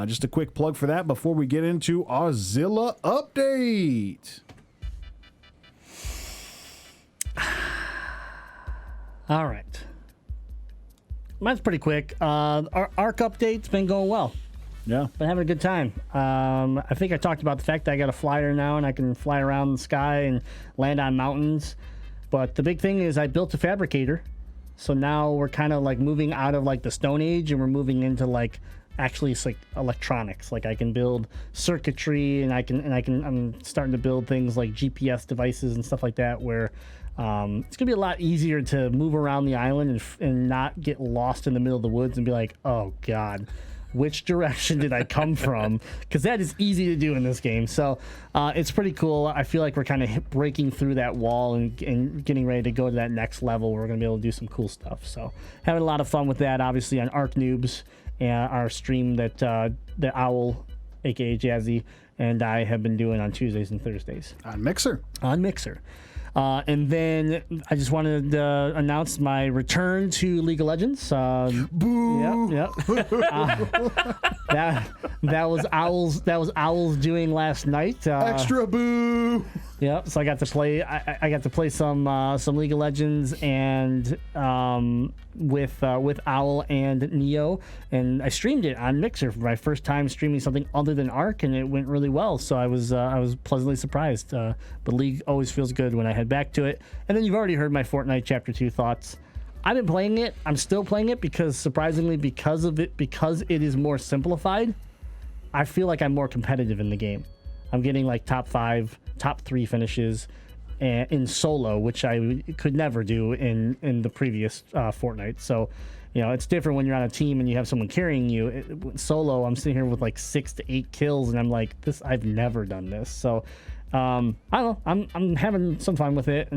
just a quick plug for that before we get into our Zilla update.
All right. Mine's pretty quick. Our ARC update's been going well.
Yeah.
Been having a good time. I think I talked about the fact that I got a flyer now and I can fly around the sky and land on mountains. But the big thing is I built a fabricator. So now we're kind of like moving out of like the Stone Age and we're moving into like actually it's like electronics. Like I can build circuitry and I'm starting to build things like GPS devices and stuff like that where it's gonna be a lot easier to move around the island and not get lost in the middle of the woods and be like, oh god, which direction did I come from? Because that is easy to do in this game. So it's pretty cool. I feel like we're kind of breaking through that wall and getting ready to go to that next level. We're gonna be able to do some cool stuff. So having a lot of fun with that. Obviously on Arc Noobs and our stream that the Owl, aka Jazzy, and I have been doing on Tuesdays and Thursdays
On Mixer.
And then I just wanted to announce my return to League of Legends.
Boo!
Yep. That was Owls doing last night.
Extra boo!
Yep. So I got to play. I got to play some League of Legends and with Owl and Neo, and I streamed it on Mixer for my first time streaming something other than Arc, and it went really well. So I was pleasantly surprised. But League always feels good when I head back to it. And then you've already heard my Fortnite Chapter 2 thoughts. I've been playing it. I'm still playing it because surprisingly, because it is more simplified, I feel like I'm more competitive in the game. I'm getting like top 5, top 3 finishes in solo, which I could never do in the previous Fortnite. So, you know, it's different when you're on a team and you have someone carrying you. Solo, I'm sitting here with like 6 to 8 kills, and I'm like, I've never done this. So, I don't know. I'm having some fun with it,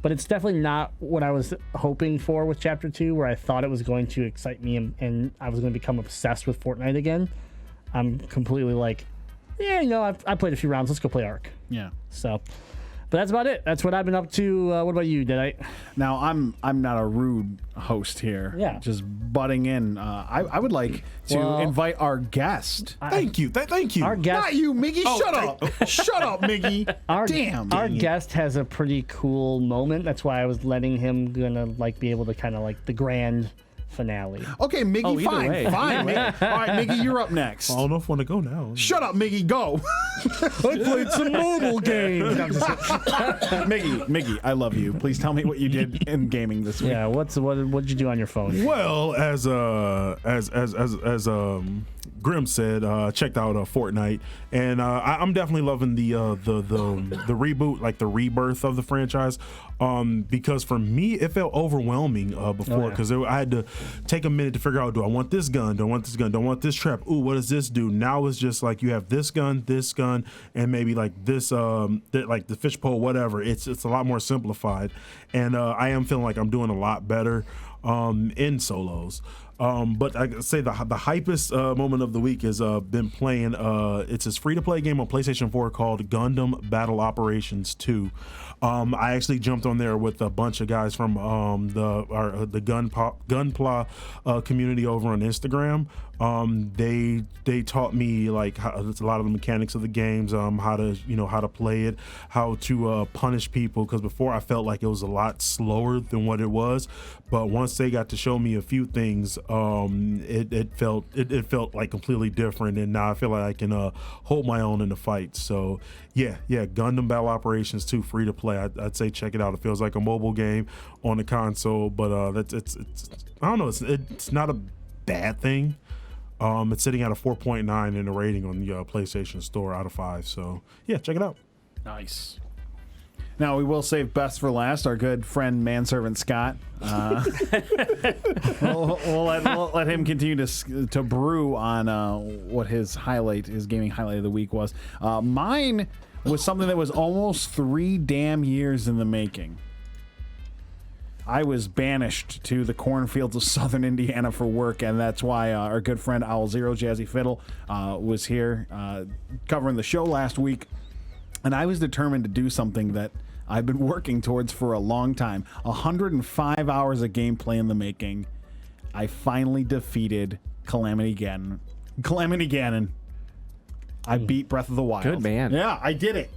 but it's definitely not what I was hoping for with Chapter 2, where I thought it was going to excite me and I was going to become obsessed with Fortnite again. I'm completely like, yeah, you know, I played a few rounds. Let's go play Arc.
Yeah.
So, but that's about it. That's what I've been up to. What about you, Deadite?
Now, I'm not a rude host here.
Yeah.
Just butting in. I would like to invite our guest.
Thank you. Thank you.
Our guest,
Not you, Miggy. Shut up. Shut up, Miggy.
Our guest has a pretty cool moment. That's why I was letting him like be able to kind of like the grand finale.
Okay, Miggy, fine.
way.
Fine. All right, Miggy, you're up next.
I don't know if I want to go now.
Shut up, Miggy. Go.
I played some mobile games.
Miggy, I love you. Please tell me what you did in gaming this week.
Yeah, what'd you do on your phone?
Well, as Grim said, checked out Fortnite, and I'm definitely loving the reboot, like the rebirth of the franchise. Because for me, it felt overwhelming before, because I had to take a minute to figure out: do I want this gun? Do I want this gun? Do I want this trap? Ooh, what does this do? Now it's just like you have this gun, and maybe like this, like the fishpole, whatever. It's a lot more simplified, and I am feeling like I'm doing a lot better in solos. But I say the hypest moment of the week has been playing. It's this free-to-play game on PlayStation 4 called Gundam Battle Operations 2. I actually jumped on there with a bunch of guys from the Gunpla community over on Instagram. They taught me like a lot of the mechanics of the games, how to play it, how to punish people. Because before I felt like it was a lot slower than what it was, but once they got to show me a few things, it felt like completely different. And now I feel like I can hold my own in the fight. So yeah, Gundam Battle Operations 2 free to play. I'd say check it out. It feels like a mobile game on the console, but it's I don't know. It's not a bad thing. It's sitting at a 4.9 in the rating on the PlayStation Store out of 5. So yeah, check it out.
Nice. Now, we will save best for last, our good friend, manservant Scott. We'll let him continue to brew on what his gaming highlight of the week was. Mine was something that was almost 3 damn years in the making. I was banished to the cornfields of southern Indiana for work, and that's why our good friend Owl Zero Jazzy Fiddle was here covering the show last week. And I was determined to do something that I've been working towards for a long time. 105 hours of gameplay in the making. I finally defeated Calamity Ganon. I beat Breath of the Wild.
Good man.
Yeah, I did it.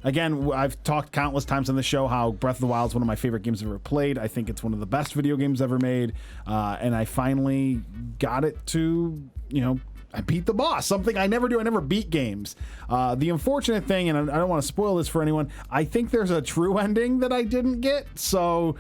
Again, I've talked countless times on the show how Breath of the Wild is one of my favorite games I've ever played. I think it's one of the best video games ever made. And I finally got it to, I beat the boss, something I never do. I never beat games. The unfortunate thing, and I don't want to spoil this for anyone, I think there's a true ending that I didn't get. So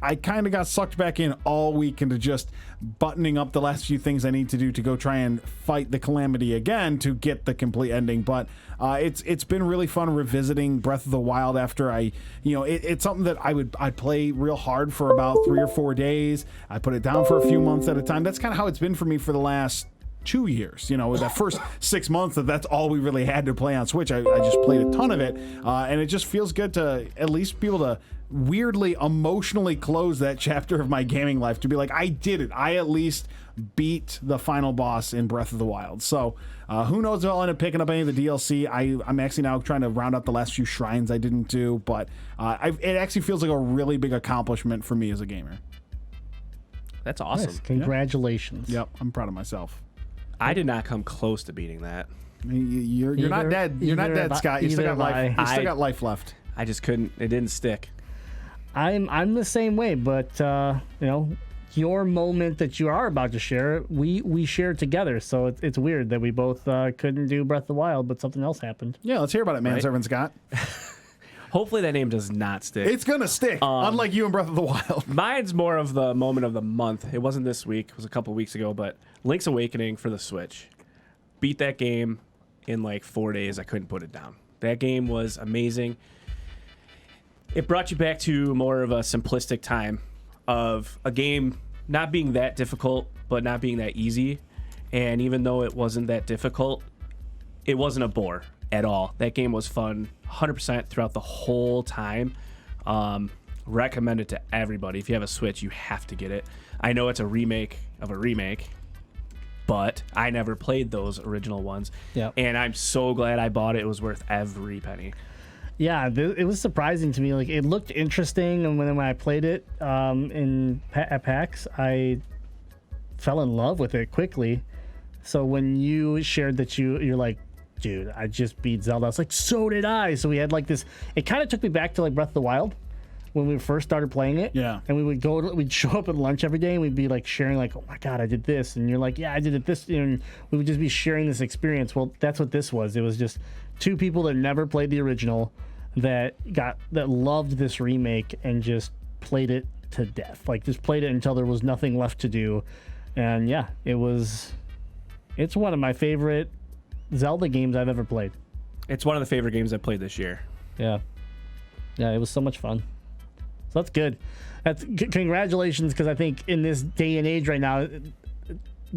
I kind of got sucked back in all week into just buttoning up the last few things I need to do to go try and fight the Calamity again to get the complete ending. But it's been really fun revisiting Breath of the Wild after it's something that I'd play real hard for about 3 or 4 days. I put it down for a few months at a time. That's kind of how it's been for me for the last 2 years. That first 6 months that's all we really had to play on Switch. I just played a ton of it, and it just feels good to at least be able to weirdly emotionally close that chapter of my gaming life, to be like, I did it. I at least beat the final boss in Breath of the Wild. So who knows if I'll end up picking up any of the DLC. I'm actually now trying to round out the last few shrines I didn't do, but it actually feels like a really big accomplishment for me as a gamer.
That's awesome.
Nice. Congratulations.
Yep, I'm proud of myself.
I did not come close to beating that.
You're not dead. You're not dead, Scott. You still got life. You still got life left.
I just couldn't. It didn't stick.
I'm the same way, but your moment that you are about to share, we shared together. So it's weird that we both couldn't do Breath of the Wild, but something else happened.
Yeah, let's hear about it, manservant Scott.
Hopefully that name does not stick.
It's gonna stick, unlike you and Breath of the Wild.
Mine's more of the moment of the month. It wasn't this week. It was a couple weeks ago, but Link's Awakening for the Switch. Beat that game in like 4 days. I couldn't put it down. That game was amazing. It brought you back to more of a simplistic time of a game not being that difficult, but not being that easy. And even though it wasn't that difficult, it wasn't a bore at all. That game was fun 100% throughout the whole time. Recommend it to everybody. If you have a Switch, you have to get it. I know it's a remake of a remake, but I never played those original ones.
Yep.
And I'm so glad I bought it. It was worth every penny.
Yeah, it was surprising to me. Like, it looked interesting, and when I played it at PAX, I fell in love with it quickly. So when you shared that you're like, dude, I just beat Zelda, I was like, so did I. So we had like this. It kind of took me back to like Breath of the Wild when we first started playing it.
Yeah.
And we'd show up at lunch every day, and we'd be like sharing like, oh my god, I did this, and you're like, yeah, I did it this, and we would just be sharing this experience. Well, that's what this was. It was just two people that never played the original that loved this remake and just played it to death. Like, just played it until there was nothing left to do. And yeah, it's one of my favorite Zelda games I've ever played.
It's one of the favorite games I played this year.
Yeah, it was so much fun. So that's good. Congratulations, because I think in this day and age right now,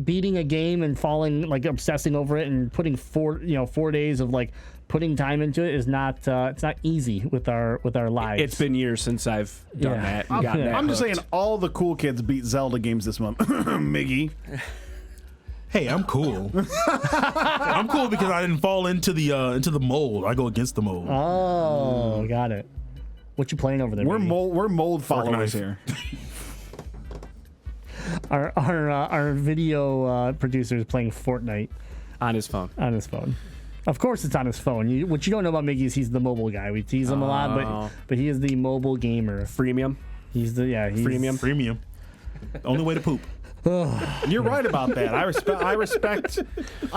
beating a game and falling, like, obsessing over it and putting 4 days of like putting time into it is not it's not easy with our lives.
It's been years since I've done that. And gotten that
I'm just
hooked.
saying, all the cool kids beat Zelda games this month. Miggy.
Hey, I'm cool. I'm cool because I didn't fall into the mold. I go against the mold.
Oh, got it. What you playing over there?
We're
baby?
mold followers here.
Our video producer is playing Fortnite
on his phone.
Of course, it's on his phone. What you don't know about Miggy is he's the mobile guy. We tease him a lot, but he is the mobile gamer.
Freemium.
He's
Freemium. The only way to poop.
You're right about that. I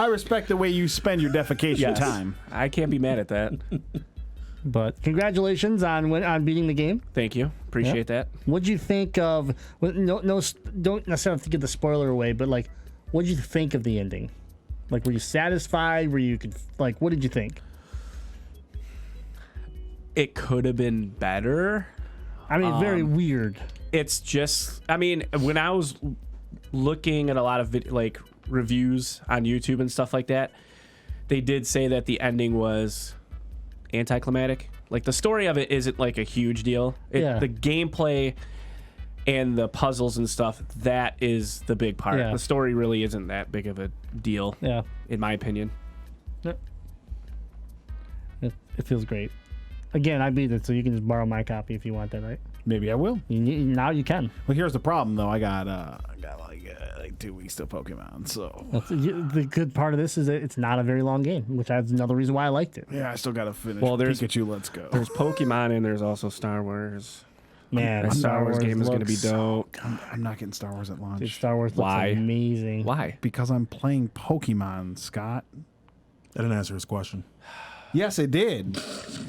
respect the way you spend your defecation time.
I can't be mad at that.
But congratulations on beating the game.
Thank you. Appreciate that.
What'd you think of? No, don't necessarily have to give the spoiler away, but like, what'd you think of the ending? Like, were you satisfied? What did you think?
it could have been better.
I mean, very weird.
It's just, I mean, when I was looking at a lot of reviews on YouTube and stuff like that, they did say that the ending was anticlimactic. Like, the story of it isn't like a huge deal. The gameplay and the puzzles and stuff, that is the big part. The story really isn't that big of a deal, in my opinion.
It feels great. Again, I beat it, so you can just borrow my copy if you want that, right?
Maybe I will.
Now you can.
Well, here's the problem, though. I got like 2 weeks to Pokemon, so
The good part of this is that it's not a very long game, which is another reason why I liked it.
yeah, I still got to finish.
There's
Pikachu. Let's go.
There's Pokemon and there's also Star Wars.
Man,
The Star Wars game is going to be dope.
I'm not getting Star Wars at launch.
Dude, Star Wars looks
Why?
amazing.
Why?
Because I'm playing Pokemon, Scott.
I didn't answer his question.
Yes, it did.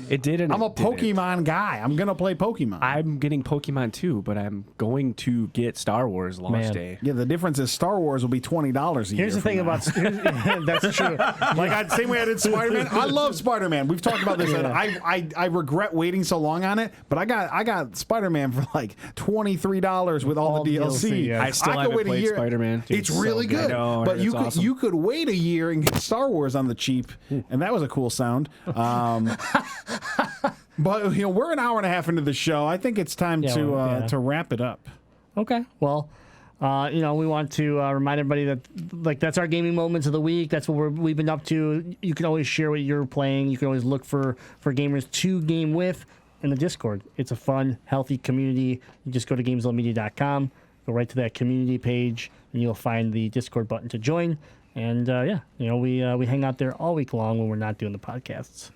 It did. And
I'm a
it didn't.
Pokemon guy. I'm gonna play Pokemon.
I'm getting Pokemon too, but I'm going to get Star Wars launch
Man.
day.
Yeah, the difference is Star Wars will be $20 a year.
Here's the thing about that's true.
like same way I did Spider-Man. I love Spider-Man. We've talked about this. And I regret waiting so long on it, but I got Spider-Man for like $23 with all the DLC.
yeah.
I still haven't played Spider-Man. Dude,
It's really
so
good.
I know,
But
it's awesome.
you could wait a year and get Star Wars on the cheap, and that was a cool sound. But we're an hour and a half into the show. I think it's time to wrap it up.
Okay. Well, we want to remind everybody that that's our gaming moments of the week. That's what we've been up to. You can always share what you're playing. You can always look for gamers to game with in the Discord. It's a fun, healthy community. You just go to GameZillaMedia.com, go right to that community page, and you'll find the Discord button to join. And we hang out there all week long when we're not doing the podcasts.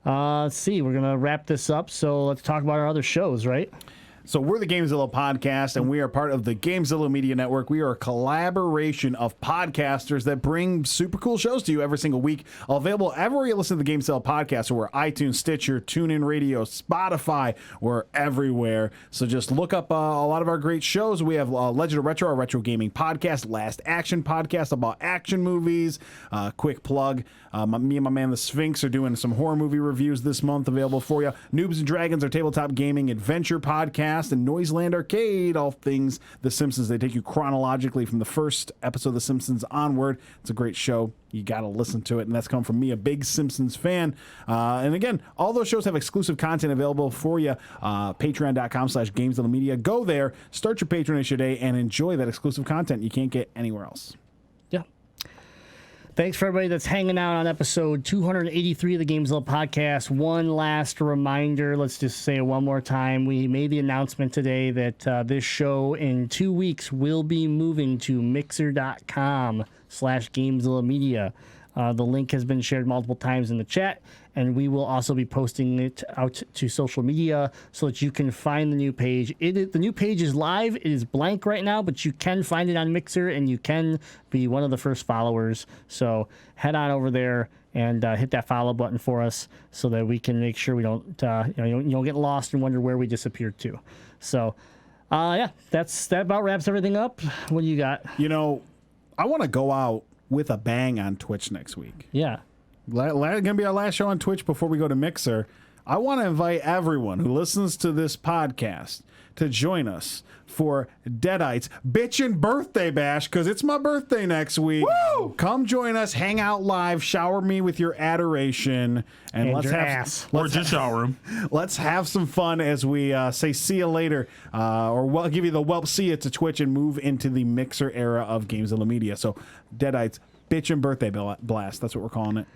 Let's see. We're going to wrap this up, so let's talk about our other shows, right?
So we're the GameZilla podcast, and we are part of the GameZilla Media Network. We are a collaboration of podcasters that bring super cool shows to you every single week. Available everywhere you listen to the GameZilla podcast, or we're iTunes, Stitcher, TuneIn Radio, Spotify. We're everywhere. So just look up a lot of our great shows. We have Legend of Retro, our retro gaming podcast, Last Action podcast about action movies. Quick plug. Me and my man, the Sphinx, are doing some horror movie reviews this month available for you. Noobs and Dragons, our tabletop gaming adventure podcast, and Noiseland Arcade, all things The Simpsons. They take you chronologically from the first episode of The Simpsons onward. It's a great show. You got to listen to it, and that's coming from me, a big Simpsons fan. And again, all those shows have exclusive content available for you. Patreon.com/GameZilla Media. Go there, start your patronage today, and enjoy that exclusive content you can't get anywhere else.
Thanks for everybody that's hanging out on episode 283 of the GameZilla podcast. One last reminder, let's just say it one more time. We made the announcement today that this show in 2 weeks will be moving to mixer.com/GameZilla Media. The link has been shared multiple times in the chat, and we will also be posting it out to social media so that you can find the new page. The new page is live. It is blank right now, but you can find it on Mixer, and you can be one of the first followers. So head on over there and hit that follow button for us so that we can make sure we don't you don't get lost and wonder where we disappeared to. So that about wraps everything up. What do you got?
I want to go out with a bang on Twitch next week.
Yeah.
Going to be our last show on Twitch before we go to Mixer. I want to invite everyone who listens to this podcast to join us for Deadite's Bitchin' Birthday Bash, because it's my birthday next week. Woo! Come join us, hang out live, shower me with your adoration, and let's
your
have
ass.
Or just shower him.
Let's have some fun as we say see you later, or we'll give you the welp see you to Twitch and move into the Mixer era of GameZilla Media. So Deadite's Bitchin' Birthday Blast, that's what we're calling it.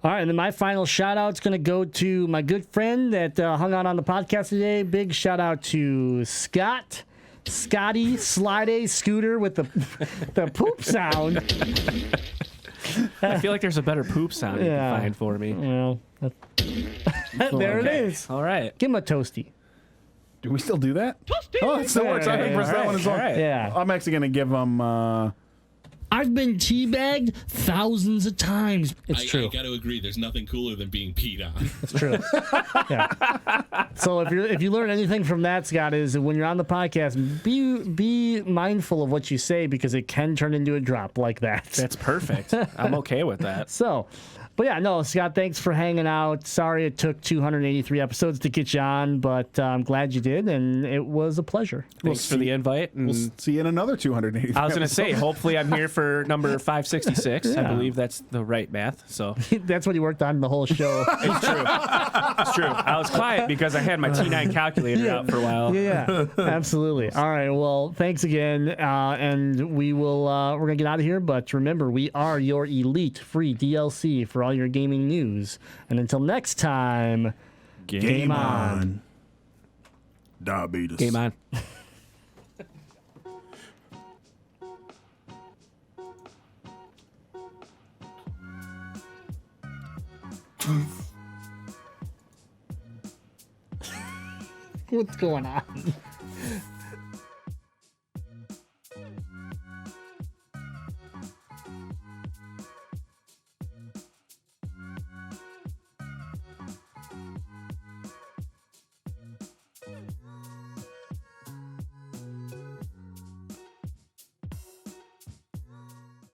All right, and then my final shout-out is going to go to my good friend that hung out on the podcast today. Big shout-out to Scotty Slide Scooter with the poop sound.
I feel like there's a better poop sound you can find for me.
There it is.
All right.
Give him a toasty.
Do we still do that? Toasty! Oh, it still works. I think press that one as well.
Yeah.
I'm actually going to give them...
I've been teabagged thousands of times. It's true.
I got to agree. There's nothing cooler than being peed on.
It's true. Yeah. So if you learn anything from that, Scott, is when you're on the podcast, be mindful of what you say, because it can turn into a drop like that.
That's perfect. I'm okay with that.
So, But yeah, no, Scott, thanks for hanging out. Sorry it took 283 episodes to get you on, but I'm glad you did, and it was a pleasure.
Thanks for the invite. And
We'll see you in another 280.
I was going to say, hopefully I'm here for number 566. I believe that's the right math. So
That's what he worked on the whole show.
it's true. It's true. I was quiet because I had my T9 calculator out for a while.
Yeah, absolutely. All right, well, thanks again, and we're gonna get out of here. But remember, we are your elite free DLC for all your gaming news. And until next time, game on.
Diabetes.
Game on.
What's going on?